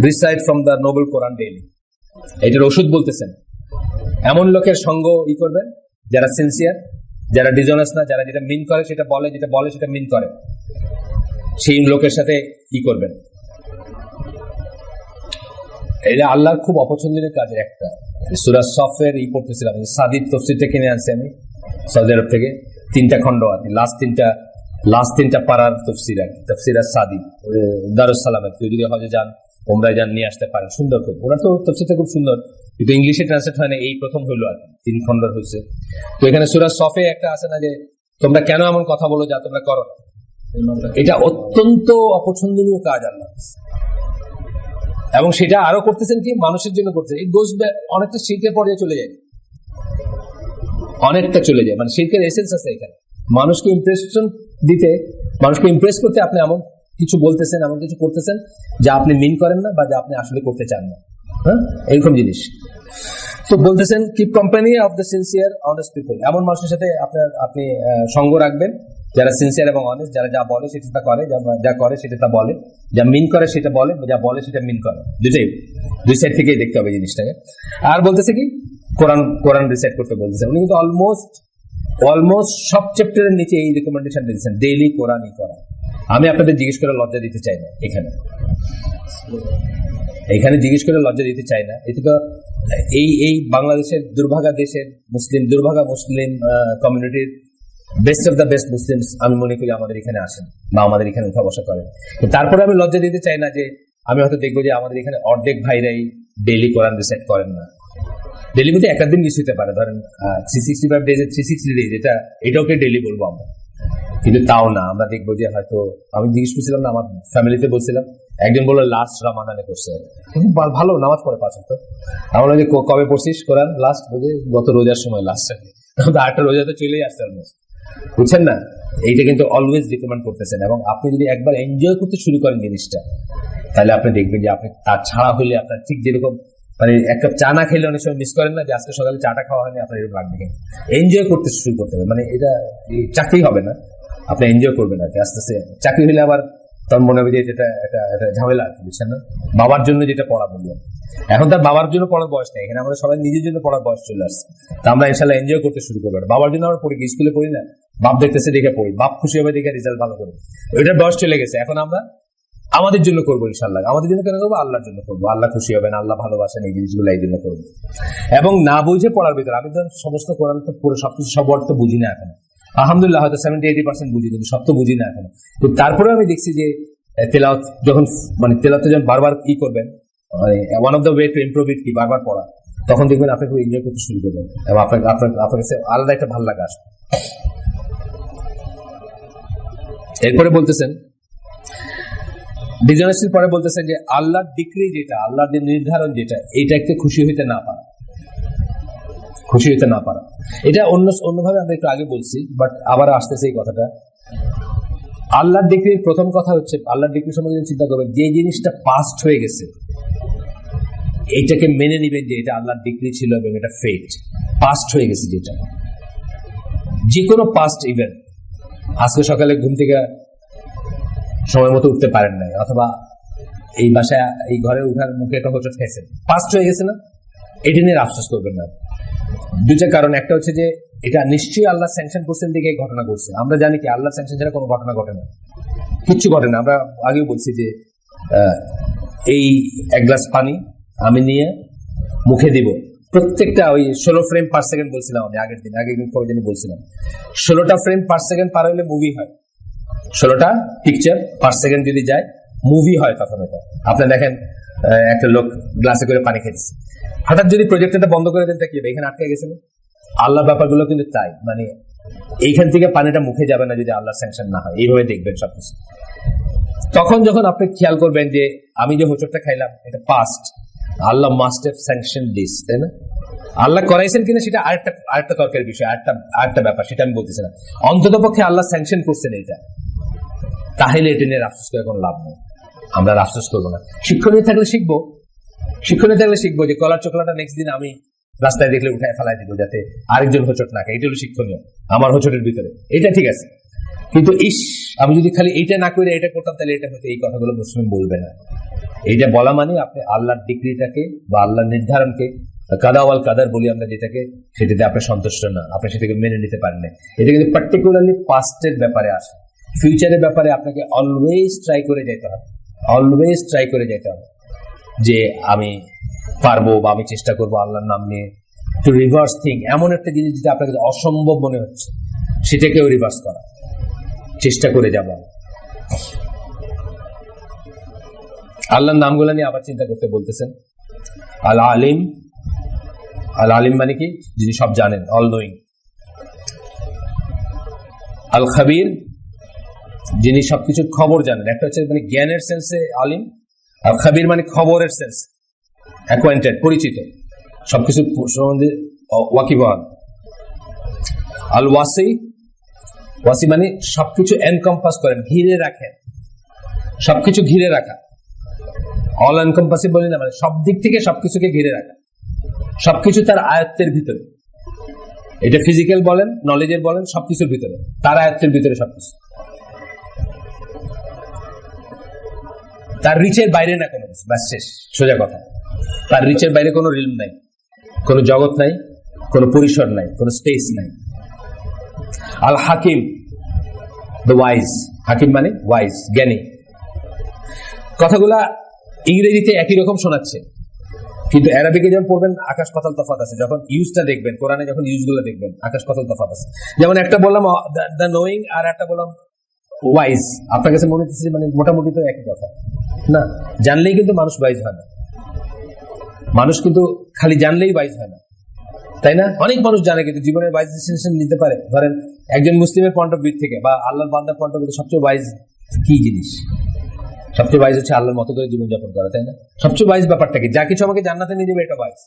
recite from the Nobel Quran daily. এটার ওষুধ বলতেছেন, এমন লোকের সঙ্গ করবেন যারা সিনসিয়ার, যারা ডিসঅনেস্ট না, যারা যেটা মিন করে সেটা বলে, যেটা বলে সেটা মিন করে, সেই লোকের সাথে করবেন। এটা আল্লাহর খুব অপছন্দের কাজের একটা। সূরা সফের পড়তেছিলাম, সাদিদ তফসিরটা কিনে আনছি আমি সৌদি আরব থেকে, 3টা খন্ড আর কি, লাস্ট তিনটা পারার তফসির আর কি, তফসির আর সাদিদ, দারুস সালামে। কেউ যদি হজে যান, ওমরায় যান, নিয়ে আসতে পারেন, সুন্দর করে। ওরা তো তফসিরটা খুব সুন্দর, কিন্তু ইংলিশে ট্রান্সলেট হয় না, এই প্রথম হইলো আর কি, 3 খন্ড হয়েছে। তো এখানে সূরা সফে একটা আছে না, যে তোমরা কেন এমন কথা বলো যা তোমরা করো না। এটা অত্যন্ত অপছন্দনীয় কাজ আল্লাহ, এবং সেটা আরো করতেছেন কি মানুষের জন্য করতেছেন। এই গোস অনেকটা শিরকের পর্যায়ে চলে যায়, অনেকটা চলে যায়, মানে শিরকের এসেন্স আছে এখানে। মানুষকে ইমপ্রেস করতে আপনি এমন কিছু বলতেছেন, এমন কিছু করতেছেন যা আপনি মিন করেন না, বা যা আপনি আসলে করতে চান না, হ্যাঁ, এরকম জিনিস। তো বলতেছেন keep company of the sincere honest people, এমন মানুষের সাথে আপনি সঙ্গ রাখবেন যারা সিনসিয়ার এবং অনেস্ট, যারা যা বলে সেটা তা করে, যা করে সেটা তা বলে, যা মিন করে সেটা বলে, যা বলে সেটা মিন করে। দুই সাইড থেকেই দেখতে হবে জিনিসটাকে। আর বলতেছে কি কোরআন রিসাইট করতে বলতেছে। উনি কিন্তু অলমোস্ট সব চ্যাপ্টারের নিচে এই রিকমেন্ডেশন দিয়েছেন, ডেইলি কোরআনই করা। আমি আপনাদের জিজ্ঞেস করে লজ্জা দিতে চাই না, এখানে জিজ্ঞেস করে লজ্জা দিতে চাই না। এটা তো এই বাংলাদেশের দুর্ভাগা দেশের দুর্ভাগা মুসলিম কমিউনিটির best of the best Muslims আমি মনে করি আমাদের এখানে আসেন, বা আমাদের এখানে উঠা বসা করেন। তারপরে আমি লজ্জা দিতে চাই না যে আমি হয়তো দেখবো যে আমাদের এখানে অর্ধেক ভাইরাই ডেইলি কোরআন রিসাইট করেন না। ডেইলি মধ্যে একটা দিন মিস হতে পারে, ধরেন 365 ডেজে 360 ডেজ, এটাকে ডেইলি বলবো আমরা, কিন্তু তাও না। আমরা দেখবো যে হয়তো, আমি জিজ্ঞেস করছিলাম না, আমার ফ্যামিলিতে বলছিলাম, একজন বললো লাস্ট রামাদানে করছে, ভালো নামাজ পড়ে 5 ওয়াক্ত। আমরা যে কবে পড়ছিস কোরআন লাস্ট, বলে গত রোজার সময় লাস্ট, 8টা রোজা তো চলেই আসছে অলমোস্ট, বুঝছেন না। এইটা কিন্তু অলওয়েজ রিকমেন্ড করতেছেন, এবং আপনি যদি একবার এনজয় করতে শুরু করেন জিনিসটা, তাহলে আপনি দেখবেন যে আপনি তার ছাড়া হইলে আপনার ঠিক যেরকম, মানে এক কাপ চা না খেলে অনেক সময় মিস করেন না, যে আজকে সকালে চাটা খাওয়া হয়নি, আপনার এরকম লাগবে। কিন্তু এনজয় করতে শুরু করতে হবে, মানে এটা চাকরি হবে না, আপনি এনজয় করবেন আর কি আস্তে আস্তে। চাকরি হলে আবার তখন মনে হবে যে এটা এটা এটা ঝামেলা আছে, বুঝছেন না? বাবার জন্য যেটা পড়া বলি, এখন তার বাবার জন্য পড়ার বয়স নেই, এখানে আমরা সবাই নিজের জন্য পড়ার বয়স চলে আসছে। তা আমরা ইনশাল্লাহ এনজয় করতে শুরু করবো। বাবার জন্য আমরা পড়ি, স্কুলে পড়ি না, বাপ দেখতেছে দেখে পড়ি, বাপ খুশি হবে দেখে রেজাল্ট ভালো করে, ওইটার বয়স চলে গেছে। এখন আমরা আমাদের জন্য করবো ইনশাল্লাহ। আমাদের জন্য কেন করবো? আল্লাহর জন্য করবো। আল্লাহ খুশি হবেন, আল্লাহ ভালোবাসেন, এই জিনিসগুলো এই জন্য করবো। এবং না বুঝে পড়ার ভিতরে আমি তো সমস্ত কোরআন তো পুরো সবকিছু সব অর্থ বুঝি না এখন, আলহামদুলিল্লাহ হয়তো 70-80% বুঝি, কিন্তু সব তো বুঝি না এখন। তো তারপরে আমি দেখছি যে তেলাওয়াত যখন তেলাওয়াতে যখন বারবার কি করবেন, one of the way to improve it কি বারবার পড়া, তখন দেখবেন আপনি খুব এনজয় করতে শুরু করবেন এবং আপনার কাছে আলাদা একটা ভালো লাগা আসবে। এরপরে বলতেছেন ডিজনেসির পরে বলতেছেন যে আল্লাহর ডিক্রি যেটা, আল্লাহর যে নির্ধারণ যেটা, এইটাকে খুশি হইতে না পারা, খুশি হইতে না পারা। এটা অন্যভাবে আমরা একটু আগে বলছি, বাট আবার আসতেছে এই কথাটা। আল্লাহর ডিক্রির প্রথম কথা হচ্ছে, আল্লাহর ডিক্রি সম্বন্ধে চিন্তা করবেন, যে জিনিসটা পাস্ট হয়ে গেছে এইটাকে মেনে নিবেন যে এটা আল্লাহর ডিক্রি ছিল এবং এটা ফেট, পাস্ট হয়ে গেছে। যেটা যে কোনো পাস্ট ইভেন্ট, আজকে সকালে ঘুম থেকে সময় মতো উঠতে পারেন নাই, অথবা এই বাসায় এই ঘরে উঠার মুখে একটা হোঁচট খাইছেন, পাস্ট হয়ে গেছে না, এটা নিয়ে আফসোস করবেন না। দুইটা কারণ, একটা হচ্ছে যে এটা নিশ্চয়ই আল্লাহ স্যাংশন করছেন দিকে এই ঘটনা ঘটছে। আমরা জানি কি আল্লাহ স্যাংশন ছাড়া কোনো ঘটনা ঘটে না, কিচ্ছু ঘটে না। আমরা আগেও বলছি যে এই এক গ্লাস পানি আমি নিয়ে মুখে দিব, প্রত্যেকটা ওই 16 ফ্রেম পার সেকেন্ড বলছিলাম আমি আগের দিন কবে জানি বলছিলাম, 16টা ফ্রেম পার সেকেন্ড পার হলে মুভি হয়, 16টা পিকচার পার সেকেন্ড যদি যায় মুভি হয়। তখন এটা আপনি দেখেন একটা লোক গ্লাসে করে পানি খেতেছে, হঠাৎ যদি প্রজেক্টরটা বন্ধ করে দেন তা কি হবে? এখানে আটকে গেছে না? আল্লাহ ব্যাপারগুলো কিন্তু তাই, এইখান থেকে পানিটা মুখে যাবে না যদি আল্লাহর স্যাংশন না হয়। এইভাবে দেখবেন সবকিছু। তখন যখন আপনি খেয়াল করবেন যে আমি যে হোঁচটটা খাইলাম এটা past, Allah must have sanction this, তাই না? আল্লাহ করাইছেন কিনা সেটা আরেকটা তর্কের বিষয়, আরেকটা ব্যাপার, সেটা আমি বলতেছি না। অন্তত পক্ষে আল্লাহ স্যাংশন করছেন এটা, তাহলে এটা নিয়ে আফসোস করে কোনো লাভ নেই। আমরা আফসোস করবো না। শিক্ষণীয় থাকলে শিখবো যে কলার চোখলাটা নেক্সট দিন আমি রাস্তায় দেখলে উঠায় ফেলাই দিব, যাতে আরেকজন হোঁচট না খায়। এটা হলো শিক্ষণীয় আমার হোঁচটের ভিতরে, এটা ঠিক আছে। কিন্তু আমি যদি খালি এইটা না করে এটা করতাম, তাহলে এটা হয়তো এই কথাগুলো মুসলিম বলবে না। এইটা বলা মানে আপনি আল্লাহর ডিক্রিটাকে বা আল্লাহর নির্ধারণকে, কাদাওয়াল কাদার বলি আমরা যেটাকে, সেটাতে আপনি সন্তুষ্ট না, আপনি সেটাকে মেনে নিতে পারেন না। এটা কিন্তু পার্টিকুলারলি পাস্টের ব্যাপারে আসে। ফিউচারের ব্যাপারে আপনাকে অলওয়েজ ট্রাই করে যেতে হবে যে আমি পারবো বা আমি চেষ্টা করবো আল্লাহর নাম নিয়ে টু রিভার্স থিং। এমন একটা জিনিস যেটা আপনার কাছে অসম্ভব মনে হচ্ছে সেটাকেও রিভার্স করা চেষ্টা করে যাব। আল্লাহর নামগুলো নিয়ে আবার চিন্তা করতে বলতেছেন। আল আলিম মানে কি? যিনি সব জানেন, অল নোয়িং। আল খাবির, যিনি সবকিছুর খবর জানেন। একটা হচ্ছে জ্ঞানের সেন্সে আলিম, আর খাবির মানে খবরের সেন্স, অ্যাকোয়েন্টেড, পরিচিত, সবকিছু সম্বন্ধে ওয়াকিবহাল। আল ওয়াসি মানে সবকিছু এনকম্পাস করেন, ঘিরে রাখেন, সবকিছু ঘিরে রাখা। অল এনকম্পাসিভ বলি না, সব দিক থেকে সবকিছুকে ঘিরে রাখা, সবকিছু তার আয়ত্তের ভিতরে। এটা ফিজিক্যাল বলেন, নলেজের বলেন, সবকিছুর ভিতরে, তার আয়ত্তের ভিতরে সবকিছু। তার রিচের বাইরে না কোনো কিছু, ব্যাস শেষ, সোজা কথা। তার রিচের বাইরে কোনো রিলম নাই, কোনো জগৎ নাই, কোনো পরিসর নাই, কোনো স্পেস নাই। আল হাকিম, দ্য ওয়াইজ। হাকিম মানে ওয়াইজ, জ্ঞানী। কথাগুলা ইংরেজিতে একই রকম শোনাচ্ছে, কিন্তু আরবিকে যখন পড়বেন আকাশ পাতাল তফাৎ আছে। যখন ইউজটা দেখবেন, কোরআনে যখন ইউজগুলো দেখবেন আকাশ পাতাল তফাৎ আছে। যেমন একটা বললাম দ্য নোয়িং, আর একটা বললাম ওয়াইজ। আপনার কাছে মনে হচ্ছে মোটামুটি তো একই কথা না? জানলেই কিন্তু মানুষ ওয়াইজ হয় না। মানুষ কিন্তু খালি জানলেই ওয়াইজ হয় না, তাই না? অনেক মানুষ জানে কিন্তু জীবনের ওয়াইজ ডিসিশন নিতে পারে। ধরেন একজন মুসলিমের পয়েন্ট অফ ভিউ থেকে বা আল্লাহর বান্দার পয়েন্ট অফ ভিউ, সবচেয়ে ওয়াইজ কি জিনিস? সবচেয়ে ওয়াইজ হচ্ছে আল্লাহর মতো করে জীবনযাপন করা, তাই না? সবচেয়ে ওয়াইজ ব্যাপারটা কি? যা কিছু আমাকে জান্নাতে নিয়ে যাবে, এটা ওয়াইজ।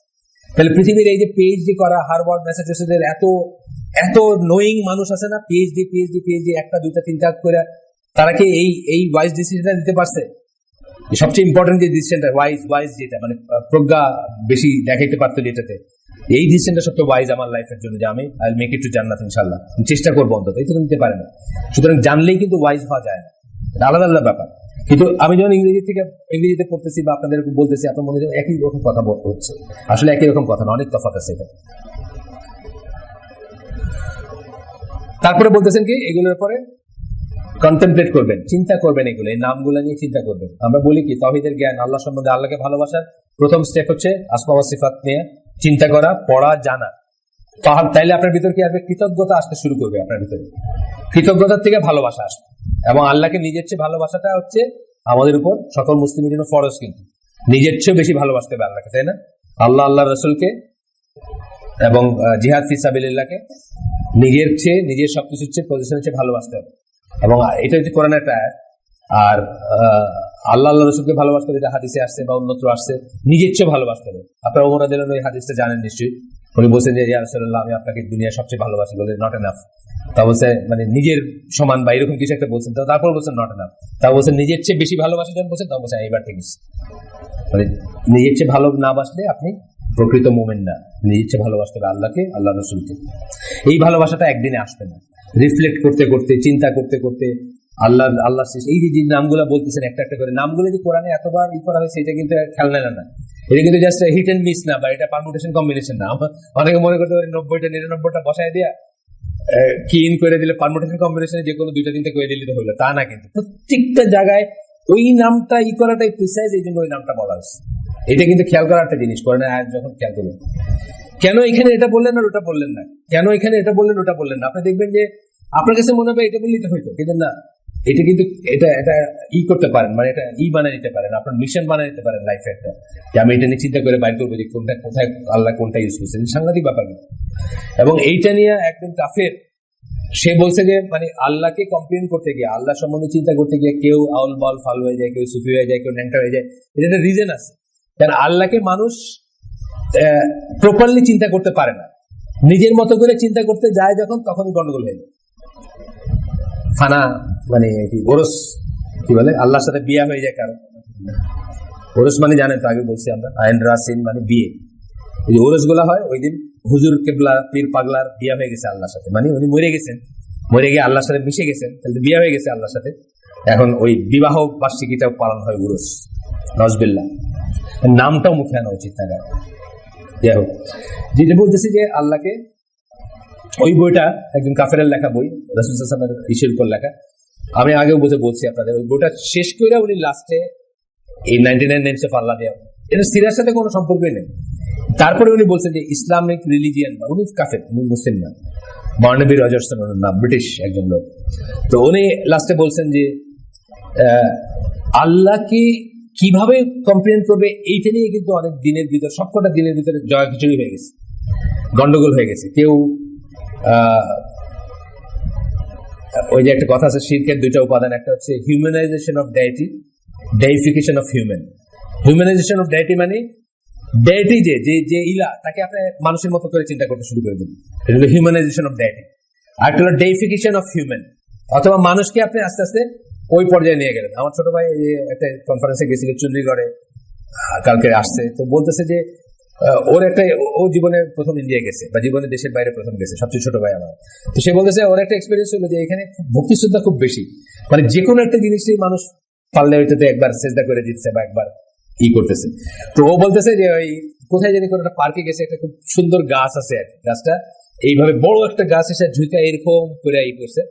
তাহলে পৃথিবীর এই যে পিএইচডি করা হার্ভার্ড, ম্যাসাচুসেটসের এত নোয়িং মানুষ আছে না, পিএইচডি একটা দুইটা তিনটা করে, তারা কি এই ওয়াইজ ডিসিশনটা নিতে পারছে? সবচেয়ে ইম্পর্টেন্ট যে ডিসিশনটা ওয়াইজ যেটা প্রজ্ঞা বেশি দেখাইতে পারতো যেটাতে, এই ডিসিশনটা সবচেয়ে ওয়াইজ আমার লাইফের জন্য, যে আমি I will make it to জান্নাত ইনশাআল্লাহ, চেষ্টা করবো অন্তত। এই তো নিতে পারে না। সুতরাং জানলেই কিন্তু ওয়াইজ হওয়া যায় না, এটা আলাদা আলাদা ব্যাপার। কিন্তু আমি যখন ইংরেজিতে পড়তেছি বা আপনাদের বলতেছি, আপনার মনে হয় একই রকম কথা বলতে হচ্ছে। আসলে একই রকম কথা না, অনেক তফাৎ আছে এখানে। তারপরে বলতেছেন কি, এগুলোর পরে কন্টেমপ্লেট করবেন, চিন্তা করবেন, এগুলো এই নামগুলো নিয়ে চিন্তা করবেন। আমরা বলি কি, তাওহীদের জ্ঞান, আল্লাহ সম্বন্ধে, আল্লাহকে ভালোবাসার প্রথম স্টেপ হচ্ছে আসমা ওয়া সিফাত নিয়ে চিন্তা করা, পড়া, জানা। তাইলে আপনার ভিতর কি আসবে? কৃতজ্ঞতা আসতে শুরু করবে আপনার ভিতরে। কৃতজ্ঞতার থেকে ভালোবাসা আসবে, এবং আল্লাহকে নিজের চেয়ে ভালোবাসাটা হচ্ছে আমাদের উপর সকল মুসলিমের জন্য ফরজ। কিন্তু নিজের চেয়ে বেশি ভালোবাসতে হবে আল্লাহকে, তাই না? আল্লাহ রসুলকে এবং জিহাদ ফি সাবিলিল্লাহকে নিজের চেয়ে, নিজের সবকিছুর চেয়ে, পজিশনের চেয়ে ভালোবাসতে হবে। এবং এটা হচ্ছে কোরআনের একটা আয়াত। আর আল্লাহ রসুলকে ভালোবাসতে হবে, এটা হাদিসে আসছে বা অন্যত্র আসছে, নিজের চেয়ে ভালোবাসতে হবে। আপনারা ওমর রাদিয়াল্লাহু আনহু এই হাদিসটা জানেন নিশ্চয়ই। উনি বলছেন যে ইয়া রাসূলুল্লাহ, আমি আপনাকে দুনিয়া সবচেয়ে ভালোবাসি। বলে নট এনাফ। তা বলছে মানে নিজের সমান বা এরকম কিছু একটা বলছেন, তারপর বলছেন নট এনাফ। তা বলছেন নিজের চেয়ে বেশি ভালোবাসা যখন বলছেন, তা বলছেন এইবার ঠিক আছে। মানে নিজের চেয়ে ভালো না বাসলে আপনি প্রকৃত মুমিন না। নিজের চেয়ে ভালোবাসতে হবে আল্লাহকে, আল্লাহ রসুলকে। এই ভালোবাসাটা একদিনে আসবে না। রিফ্লেক্ট করতে করতে, চিন্তা করতে করতে, আল্লাহ এই যে নামগুলো বলতেছেন একটা একটা করে, নামগুলো যে কোরআনে এতবার করা হয়েছে, এটা কিন্তু খেলনা না। এটা কিন্তু জাস্ট হিট এন্ড মিস না, বা এটা পারমুটেশন কম্বিনেশন না। অনেকে মনে করতে পারে 90টা 99টা বসায় দিয়া কি ইন করে দিলে পারমুটেশন কম্বিনেশনে যে কোনো 2টা 3টা করে দিলে তো হলো, তা না। কিন্তু প্রত্যেকটা জায়গায় ওই নামটা করাটাই প্রিসাইজ, এই জন্য ওই নামটা বলা হচ্ছে। এটা কিন্তু খেয়াল করার একটা জিনিস, করে না যখন খেয়াল করবেন কেন এখানে এটা বললেন আর ওটা বললেন না, কেন এখানে এটা বললেন ওটা বললেন না। আপনি দেখবেন যে আপনার কাছে মনে হবে এটা বললেই তো হইতো, কিন্তু না, এটা কিন্তু এটা করতে পারেন, মানে এটা বানিয়ে নিতে পারেন, আপনার মিশন বানিয়ে নিতে পারেন লাইফে একটা, যে আমি এটা নিয়ে চিন্তা করে বাইর করবো যে কোনটা কোথায় আল্লাহ কোনটা ইউজ করছেন। সাংঘাতিক ব্যাপার। এবং এইটা নিয়ে একদম কাফের সে বলছে যে মানে আল্লাহকে কমপ্লেন করতে গিয়ে, আল্লাহ সম্বন্ধে চিন্তা করতে গিয়ে কেউ আউল বল ফাল হয়ে যায়, কেউ সুফি হয়ে যায়, কেউ ন্যাংটা হয়ে যায়। এটা একটা রিজন আছে, কারণ আল্লাহকে মানুষ প্রপারলি চিন্তা করতে পারে না। নিজের মতো করে চিন্তা করতে যায় যখন, তখন গন্ডগোল হয়ে যায়। ফানা মানে কি, ওরস কি বলে, আল্লাহর সাথে বিয়া হয়ে যায় কারণ। ওরস মানে জানেন তো, আগে বলছি আমরা, আইন রাসিন মানে বিয়ে। ওই যে ওরস গুলা হয়, ওই দিন হুজুর কেবলা পীর পাগলার বিয়া হয়ে গেছে আল্লাহর সাথে, মানে উনি মরে গেছেন, মরে গিয়ে আল্লাহর সাথে মিশে গেছেন, তাহলে বিয়া হয়ে গেছে আল্লাহর সাথে। এখন ওই বিবাহ বার্ষিকীটাও পালন হয় উরুস, নজবিল্লাহ। নামটাও মুখে আনা উচিত না। যাই হোক, যেটা বলতেছি যে আল্লাহকে, ওই বইটা একজন কাফেরের লেখা বই, রাসূল সাল্লাল্লাহু আলাইহি ওয়াসাল্লামের ইসের উপর লেখা। আমি আগেও বলছি আপনাদের, ওই বইটা শেষ করে উনি লাস্টে এই 99 নেমস অফ আল্লাহ দেওয়া, এটা সিরার সাথে কোনো সম্পর্কই নেই। তারপরে উনি বলছেন যে ইসলামিক রিলিজিয়ান, উনি কাফের, উনি মুসলিম না। বার্নাবি রজারসন ওনার নাম, ব্রিটিশ একজন লোক। তো উনি লাস্টে বলছেন যে আল্লাহকে কিভাবে কমপ্লেন করবে, এইটা নিয়ে কিন্তু অনেক দিনের ভিতর, সবকটা দিনের ভিতরে জয় খিচুড়ি হয়ে গেছে, গন্ডগোল হয়ে গেছে। কেউ ওই যে একটা কথা আছে, শিরকের 2টা উপাদান, একটা হচ্ছে humanization of deity, deification of human. Humanization of deity মানে ডেইটি যে ইলা, তাকে আপনি মানুষের মতো করে চিন্তা করতে শুরু করে দেবেন, এটা হলো হিউম্যানাইজেশন অফ ডেইটি। আর একটা হলো ডেইফিকেশন অফ হিউম্যান, অথবা মানুষকে আপনি আস্তে আস্তে ওই পর্যায়ে নিয়ে গেলেন। আমার ছোট ভাই একটা কনফারেন্সে গেছিল চণ্ডীগড়ে, কালকে আসছে, তো বলতেছে যে ওর একটা, ও জীবনে প্রথম ইন্ডিয়া গেছে, বা জীবনে দেশের বাইরে প্রথম গেছে, সবচেয়ে ছোট ভাই আমার। তো সে বলতেছে ওর একটা এক্সপিরিয়েন্স হলো যে এখানে ভক্তি শ্রদ্ধা খুব বেশি, মানে যে কোনো একটা জিনিসই মানুষ পারলে ওইটাতে একবার সেজদা করে দিচ্ছে বা একবার করতেছে। তো ও বলতেছে যে ওই কোথায় জানি কোনো একটা পার্কে গেছে, একটা খুব সুন্দর গাছ আছে, আর গাছটা এইভাবে বড় একটা গাছ এসে ঝুঁকা এরকম করে করছে।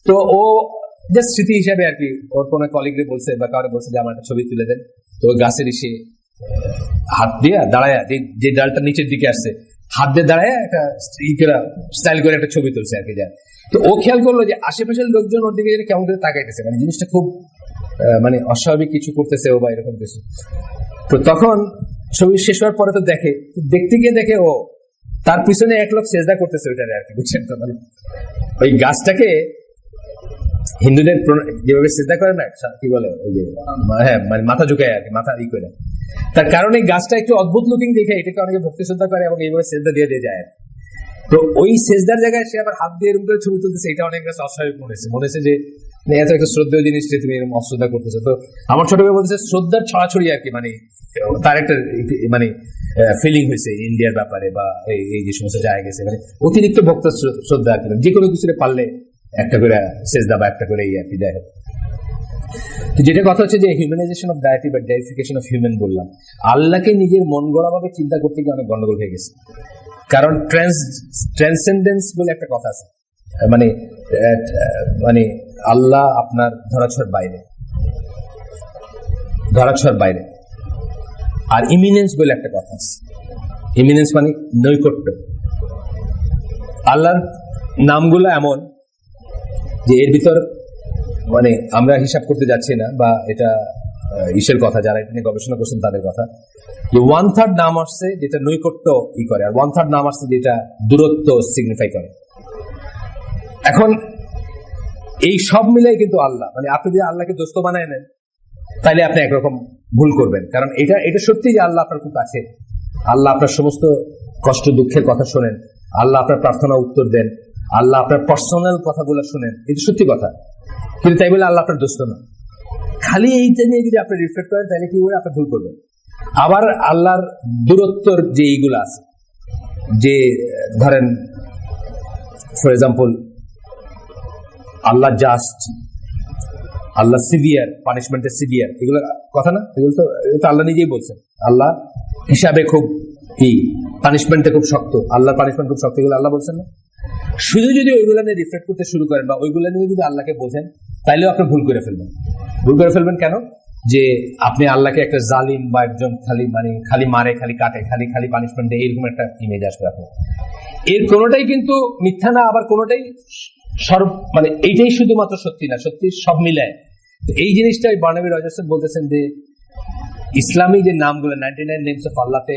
তো ও জাস্ট স্মৃতি হিসাবে আর কি, ওর কোনো কলিগরে বলছে বা কাউরে বলছে যে আমার একটা ছবি তুলে দেন। তো গাছের এসে হাত দিয়ে দাঁড়ায়, যে ডালটা নিচের দিকে আসছে, হাত দিয়ে দাঁড়ায় একটা স্টাইল করে একটা ছবি তুলছে আর কি। যা তো ও খেয়াল করলো যে আশেপাশের লোকজন ওর দিকে কেমন করে তাকাইতেছে, মানে জিনিসটা খুব মানে অস্বাভাবিক কিছু করতেছে ও বা এরকম কিছু। তো তখন ছবি শেষ হওয়ার পরে তো দেখতে গিয়ে দেখে ও তার পিছনে এক লোক সেজদা করতেছে ওইটারে আর কি, বুঝছেন তো? মানে ওই গাছটাকে হিন্দুদের যেভাবে সেজদা করে না, কি বলে ওই যে, হ্যাঁ মানে মাথা ঝুঁকায় আর কি, মাথা করে। তার কারণে গাছটা একটু অদ্ভুত লুকিং দেখে এটাকে অনেকে ভক্তি শ্রদ্ধা করে এবং এইভাবে সেজদা দিয়ে যায়। তো ওই সেজদার জায়গায় সে আবার হাত দিয়ে এরকম করে ছবি তুলতেছে, এটা অনেক কাছে অস্বাভাবিক মনে হয়েছে যে এত একটা শ্রদ্ধেয় জিনিসটা তুমি এরকম অশ্রদ্ধা করতেছো। তো আমার ছোট ভাই বলতেছে শ্রদ্ধার ছড়াছড়ি আর কি, মানে তার একটা মানে ফিলিং হয়েছে ইন্ডিয়ার ব্যাপারে বা এই যে সমস্ত জায়গায় গেছে, মানে অতিরিক্ত ভক্ত শ্রদ্ধা আর কি, যে কোনো কিছু পারলে একটা করে সেজদা বা একটা করে আর কি। যাই হোক, তো যেটা কথা হচ্ছে যে হিউম্যানাইজেশন অফ ডায়েটি বা ডাইফিকেশন অফ হিউম্যান বললাম, আল্লাহকে নিজের মন গড়া ভাবে চিন্তা করতে গিয়ে অনেক গন্ডগোল হয়ে গেছে। কারণ ট্রান্সেন্ডেন্স বলে একটা কথা আছে, মানে মানে আল্লাহ আপনার ধরাছোঁয়ার বাইরে। আর ইমিনেন্স বলে একটা কথা আছে, ইমিনেন্স মানে নৈকট্য। আল্লাহর নামগুলো এমন যে এর ভিতর মানে আমরা হিসাব করতে যাচ্ছি না, বা এটা ঈশ্বর কথা, যারা এটা নিয়ে গবেষণা করছেন তাদের কথা, যে 1/3 নাম আসছে যেটা নৈকট্য করে, আর 1/3 নাম আসছে যেটা দূরত্ব সিগনিফাই করে। এখন এই সব মিলাই কিন্তু আল্লাহ, মানে আপনি যদি আল্লাহকে দোস্ত বানায় নেন তাহলে আপনি একরকম ভুল করবেন। কারণ এটা সত্যি যে আল্লাহ আপনার খুব কাছে, আল্লাহ আপনার সমস্ত কষ্ট দুঃখের কথা শোনেন, আল্লাহ আপনার প্রার্থনা উত্তর দেন, আল্লাহ আপনার পার্সোনাল কথাগুলো শুনেন, এটা সত্যি কথা। কিন্তু তাই বলে আল্লাহ আপনার দোস্ত না। খালি এইটা নিয়ে যদি আপনি রিফ্লেক্ট করেন তাহলে কি করে আপনি ভুল করবেন। আবার আল্লাহর দূরত্বর যে এইগুলো আছে, যে ধরেন for example Allah just, Allah severe, পানিশমেন্টের সিভিয়ার, এগুলো কথা না, এগুলো তো আল্লাহ নিজেই বলছেন। আল্লাহ হিসাবে খুব কি, পানিশমেন্টে খুব শক্ত, আল্লাহর পানিশমেন্ট খুব শক্ত, এগুলো আল্লাহ বলছেন না। শুধু যদি ওইগুলো নিয়ে রিফ্লেক্ট করতে শুরু করেন বা ওইগুলো নিয়ে যদি আল্লাহকে বোঝেন তাইলেও আপনি ভুল করে ফেলবেন। কেন? যে আপনি আল্লাহকে একটা জালিম বা একজন খালি মারে, খালি কাটে, খালি পানিশমেন্ট দেয়, এরকম একটা ইমেজ আসবে আপনার। এর কোনোটাই কিন্তু মিথ্যা না, আবার কোনোটাই মানে এইটাই শুধুমাত্র সত্যি না, সত্যি সব মিলায়। এই জিনিসটাই বার্নাবি রজারসন বলতেছেন যে ইসলামী যে নামগুলো 99 নেমস অফ আল্লাহতে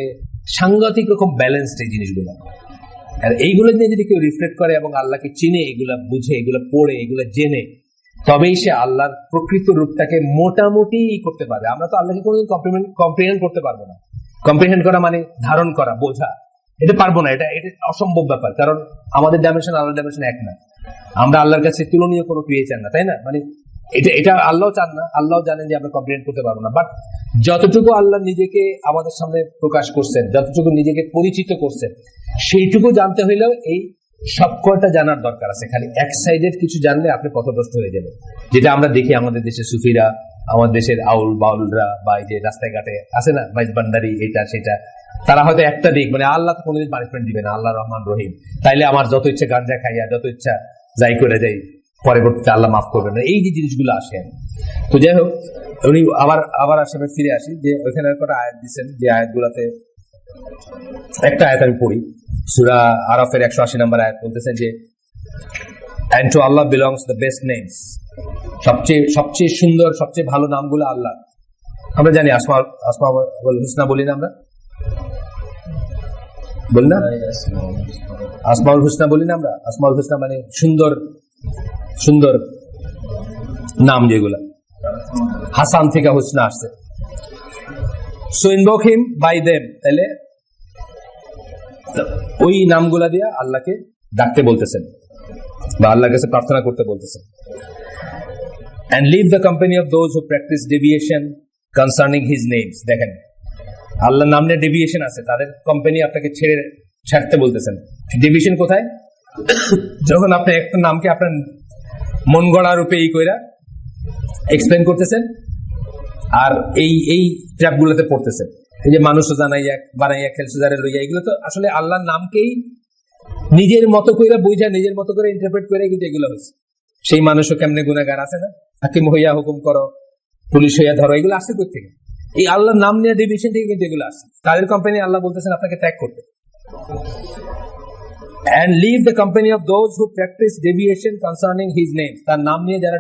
সাংঘাতিক রকম ব্যালেন্সড এই জিনিসগুলো। আর এইগুলো নিয়ে যদি কেউ রিফ্লেক্ট করে এবং আল্লাহকে চিনে, এগুলা বুঝে, এগুলো পড়ে, এগুলো জেনে, তবেই সে আল্লাহর প্রকৃত রূপটাকে মোটামুটি করতে পারবে। আমরা তো আল্লাহকে কোনোদিন কম্প্রিহেন্ড করতে পারবো না। কম্প্রিহেন্ড করা মানে ধারণ করা, বোঝা, এটা পারবো না, এটা অসম্ভব ব্যাপার। কারণ আমাদের ডাইমেনশন আল্লাহর ডাইমেনশন এক না। আমরা আল্লাহর কাছে তুলনীয় কোনো ক্রিয়েচার না, তাই না? মানে এটা আল্লাহ চান না, আল্লাহ জানেন যে আমরা কম্প্রিহেন্ড করতে পারবো না। বাট যতটুকু আল্লাহ নিজেকে আমাদের সামনে প্রকাশ করছেন, যতটুকু নিজেকে পরিচিত করছেন, সেইটুকু জানতে হইলেও এই সব কয়টা জানার দরকার আছে। খালি এক সাইডের কিছু জানলে আপনি পথভ্রষ্ট হয়ে যাবেন। যেটা আমরা দেখি আমাদের দেশের সুফিরা, আমাদের দেশের আউল বাউলরা, বা এই যে রাস্তায় ঘাটে আছে না বাইজ ভান্ডারি, এটা সেটা, তারা হয়তো একটা দিক, মানে আল্লাহ তো কোনোদিন পানিশমেন্ট দিবে না, আল্লাহ রহমান রহিম, তাইলে আমার যত ইচ্ছা গাঞ্জা খাইয়া, যত ইচ্ছা যাই করে যাই, পরবর্তীতে আল্লাহ মাফ করবেন না। এই যে জিনিসগুলো আসে। তো যাই হোক, উনি আবার আসলে ফিরে আসি যে ওইখানে একটা আয়াত দিচ্ছেন, যে আয়াতগুলোতে একটা আয়াত আমি পড়ি, সূরা আরাফের 180 নম্বর আয়াত বলতেছেন যে and to Allah belongs the best names, সবচেয়ে সুন্দর, সবচেয়ে ভালো নামগুলো আল্লাহ। আমরা জানি আসমাউল হুসনা বলি না, আমরা বলি না আসমাউল হুসনা বলি না আমরা। আসমাউল হুসনা মানে সুন্দর সুন্দর নাম, যেগুলা হাসান থেকে হুসনা আসছে। So invoke him by them, তাহলে ওই নামগুলা দিয়ে আল্লাহকে ডাকতে বলতেছেন বা আল্লাহর কাছে প্রার্থনা করতে বলতেছেন। and leave the company of those who practice deviation concerning his names. দেখেন, আল্লাহর নাম নিয়ে ডেভিয়েশন আছে, তাদের কোম্পানি আপনাকে ছাড়তে বলতেছেন। ডেভিয়েশন কোথায়? যখন আপনি একটা নামকে আপনার মন গড়া রূপে এই কইরা এক্সপ্লেন করতেছেন আর এই ট্র্যাপ গুলোতে পড়তেছেন। এই যে মানুষ বানাইয়া খেলসুজারে লইয়া, এগুলো তো আসলে আল্লাহর নামকেই নিজের মতো করে বুঝা, নিজের মতো করে ইন্টারপ্রেট করে কিন্তু এগুলো হয়েছে। সেই মানুষও কেমনে গুনাহগার আছে না, হাকিম হইয়া হুকুম করো, পুলিশ হইয়া ধরো, এগুলো আসছে কই থেকে? এই আল্লাহর নাম নিয়ে ডেভিয়েশন থেকে কিন্তু এগুলো আসছে। তাদের কোম্পানি আল্লাহ বলতেছেন আপনাকে ত্যাগ করতে। and leave the company of those who practice deviation concerning his name. তার নাম নিয়ে যারা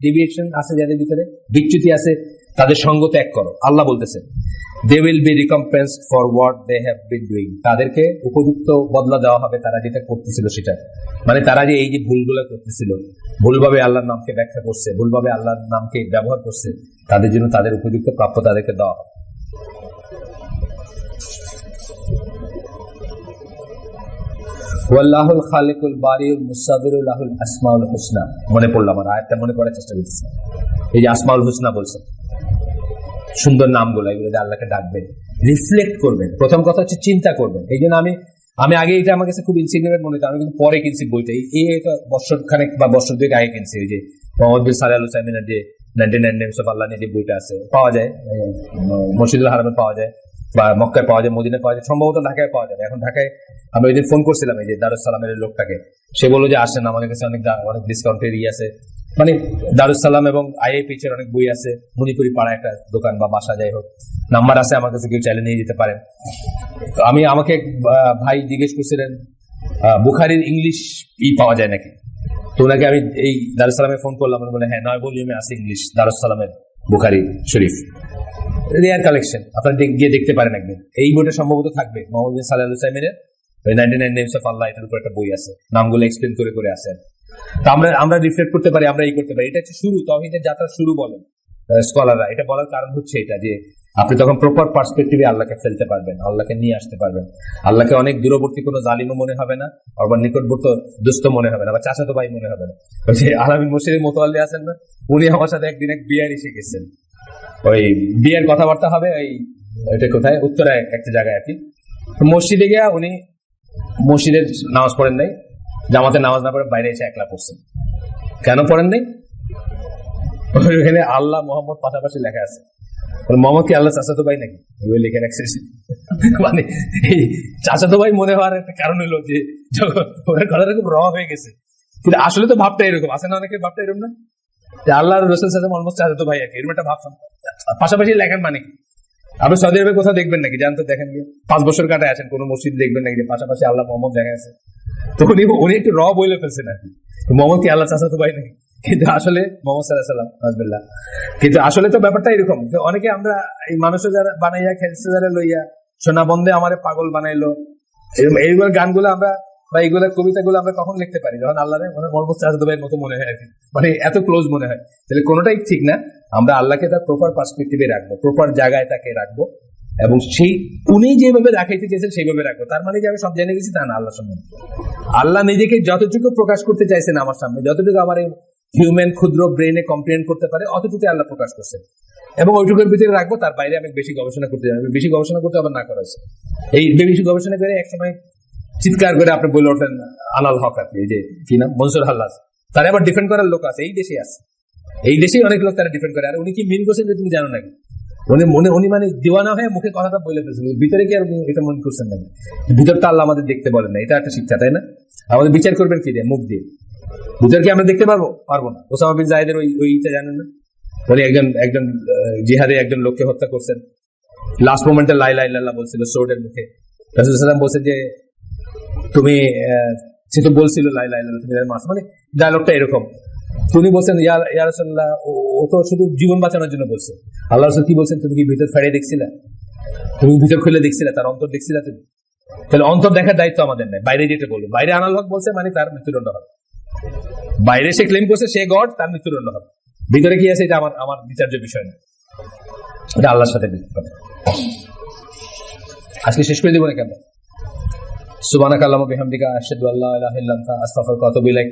deviation আছে, যাদের ভিতরে বিচ্যুতি আছে, তাদের সঙ্গ ত্যাগ করো। আল্লাহ বলতেছেন they will be recompensed for what they have been doing. তাদেরকে উপযুক্ত বদলা দেওয়া হবে তারা যেটা করতেছিল সেটা। মানে তারা যে এই যে ভুলগুলো করতেছিল, ভুলভাবে আল্লাহর নামকে ব্যাখ্যা করছে, ভুলভাবে আল্লাহর নামকে ব্যবহার করছে, তাদের জন্য তাদের উপযুক্ত প্রাপ্য তাদেরকে দেওয়া হবে। ওয়াল্লাহুল খালিকুল বারিউল মুসাবিরুল লাহুল আসমাউল হুসনা। মনে পড়লো আমার, আয়াতটা মনে করার চেষ্টা করছি। এই যে আসমাউল হুসনা বলছেন, সুন্দর নামগুলো, এগুলো আল্লাহকে ডাকবেন, রিফ্লেক্ট করবেন। প্রথম কথা হচ্ছে চিন্তা করবেন। এই জন্য আমি আগে এটা আমার কাছে খুব ইনসিগনিফিকেন্ট মনে হতো, আমি কিন্তু পরে কিনছি বইটা, এই বছর খানেক বা বছর দুয়েক আগে কিনছি। ওই যে মোহাম্মদ বিন সালেহ আল উসাইমিনের যে 99 Names of Allah নিয়ে যে বইটা আছে পাওয়া যায়, মসজিদুল হারামে পাওয়া যায় বা মক্কায় পাওয়া যায়, মদিনায় পাওয়া যায়, সম্ভবত ঢাকায় পাওয়া যাবে। এখন ঢাকায় আমরা ওই দিন ফোন করছিলাম এই যে দারুস সালামের লোকটাকে, সে বললো যে আসেন আমাদের কাছে অনেক ডিসকাউন্টের আছে, মানে দারুস সালাম এবং IIPH এর অনেক বই আছে, মণিপুরি পাড়া একটা দোকান বা বাসা যাই হোক, নাম্বার আছে আমার কাছে, কেউ চাইলে নিয়ে যেতে পারেন। আমাকে ভাই জিজ্ঞেস করছিলেন বুখারীর ইংলিশ পাওয়া যায় নাকি, তো ওনাকে আমি এই দারুস সালামে ফোন করলাম, বলে হ্যাঁ 9 ভলিউমে আছে ইংলিশ দারুস সালামের বুখারী শরীফ, রেয়ার কালেকশন, আপনারা গিয়ে দেখতে পারেন একদিন। এই বইটা সম্ভবত থাকবে মোহাম্মদ বিন সালেহ আল উসাইমিনের 99 Names of Allah, এটার উপর একটা বই আছে, নামগুলো এক্সপ্লেন করে করে আছে। তো আমরা রিফ্লেক্ট করতে পারি, আমরা এই করতে পারি, এটা হচ্ছে শুরু, তাওহীদের যাত্রার শুরু বলেন স্কলাররা। এটা বলার কারণ হচ্ছে এটা যে আপনি তখন প্রপার পার্সপেক্টিভে আল্লাহকে ফেলতে পারবেন, আল্লাহকে নিয়ে আসতে পারবেন, আল্লাহকে অনেক দূরবর্তী কোনো জালিমও মনে হবে না, আবার নিকটবর্তী দুস্থ মনে হবে না, বা চাচাতো ভাই মনে হবে না। ওই যে আলামিন মুর্শিদের মোতাওয়াল্লি আছেন না, উনি আমার সাথে একদিন এক বিয়ার এসে গেছেন, ওই বিয়ের কথাবার্তা হবে, এটা কোথায় উত্তরায় একটা জায়গায় আর কি। মসজিদে গিয়া উনি মসজিদের নামাজ পড়েন নাই, জামাতে নামাজ না পড়ে বাইরে এসে একলা পড়ছেন। কেন পড়েন নাই? ওখানে আল্লাহ মোহাম্মদ পাশাপাশি লেখা আছে, মোহাম্মদ কি আল্লাহ চাচাতো ভাই নাকি? ওই লিখে রাখছে। মানে এই চাচাতো ভাই মনে হওয়ার একটা কারণ হলো যে ওনার কথাটা খুব র হয়ে গেছে, কিন্তু আসলে তো ভাবটা এরকম আছে না, অনেকের ভাবটা এরকম না, আল্লাহ রসুল সাল্লাল্লাহু আলাইহি ওয়াসাল্লাম চাচাতো ভাই আর কি, এরকম একটা ভাব পাশাপাশি লেখেন। মানে কি আপনি সৌদি আরবে কোথাও দেখবেন নাকি, জানতো দেখেন 5 বছর কাটায় আছেন, কোন মসজিদ দেখবেন নাকি যে পাশাপাশি আল্লাহ মোহাম্মদ দেখা আছে? তো উনি একটু র বলে ফেলছেন আর কি, মোহাম্মদ কি আল্লাহ চাচাতো ভাই নাকি? কিন্তু আসলে মোহাম্মদ সাল্লাল্লাহু আলাইহি ওয়াসাল্লাম নাজবিল্লাহ, কিন্তু আসলে তো ব্যাপারটা এরকম যে অনেকে আমরা এই মানুষের যারা বানাইয়া খেলছে, যারা লইয়া সোনা বন্দে আমারে পাগল বানাইলো, এইগুলো গানগুলো আমরা বা এইগুলো কবিতাগুলো আমরা কখন লিখতে পারি? যখন আল্লাহরে মোহাম্মদ চাচাতো ভাইয়ের মতো মনে হয় আর কি, মানে এত ক্লোজ মনে হয়। তাহলে কোনোটাই ঠিক না, আমরা আল্লাহকে তার প্রপার পার্সপেক্টিভে রাখবো, প্রপার জায়গায় তাকে রাখবো, এবং সেই উনি যেভাবে রাখাইতে চেয়েছেন সেইভাবে রাখবো। তার মানে যে আমি সব জেনে গেছি তা না। আল্লাহ সম্বন্ধে আল্লাহ নিজেকে যতটুকু প্রকাশ করতে চাইছেন আমার সামনে, যতটুকু আমার এই হিউম্যান ক্ষুদ্র ব্রেনে কম্প্রিহেন্ড করতে পারে, অতটুকু আল্লাহ প্রকাশ করছেন, এবং ওইটুকুর ভিতরে রাখবো। তার বাইরে আমি বেশি গবেষণা করতে যাই, বেশি গবেষণা করতে আবার না করা হয়েছে। এই বেশি গবেষণা করে একসময় চিৎকার করে আপনি বলে ওঠেন আলাল হক আর কি, এই যে কি নাম মনসুর হাল্লাজ, তারা আবার ডিফেন্ড করার লোক আছে এই দেশে আছে, এই দেশেই অনেক লোক তারা ডিফেন্ড করে। আর উনি কি মিন করছেন যে তুমি জানো নাকি? উনি মানে দিওয়ানা হয়ে মুখে কথাটা বলে ফেলছেন, ভিতরে কি আর এটা মনে করছেন নাকি? ভিতরটা আল্লাহ আমাদের দেখতে বলেন না, এটা একটা শিক্ষা, তাই না? আমাদের বিচার করবেন কি দিয়ে? মুখ দিয়ে। ভিতর কি আমরা দেখতে পারবো না? ওসামা বিন জায়েদের ওইটা জানেন না, উনি একজন জিহাদে একজন লোককে হত্যা করছেন, লাস্ট মোমেন্টে লা ইলাহা ইল্লাল্লাহ বলছিল সোর্ডের মুখে। রাসূল সাল্লাল্লাহু আলাইহি ওয়াসাল্লাম বলছেন যে তুমি, সে তো বলছিল লা ইলাহা ইল্লাল্লাহ, তুমি মাস, মানে ডায়লগটা এরকম। উনি বলছেন ইয়া রাসূলুল্লাহ, ও তো শুধু জীবন বাঁচানোর জন্য বলছে। আল্লাহ রাসূল কি বলছেন? তুমি কি ভিতর ফেড়ে দেখছিলা? তুমি ভিতর খুলে দেখছিলা? তার অন্তর দেখছিলা তুমি? তাহলে অন্তর দেখার দায়িত্ব আমাদের নেই। বাইরে যেটা বলবো, বাইরে আনাল হক বলছে মানে তার মৃত্যুদণ্ড হবে। বাইরে সে ক্লেম করছে সে গড, তার মৃত্যুদণ্ড হবে। ভিতরে কি আছে এটা আমার বিচার্য বিষয় না, এটা আল্লাহর সাথে। আজকে শেষ করে দিব না কেন? সুবহানাকা আল্লাহুম্মা বিহামদিকা আশহাদু আল্লা ইলাহা ইল্লা আনতা আস্তাগফিরুকা ওয়া আতুবু ইলাইক।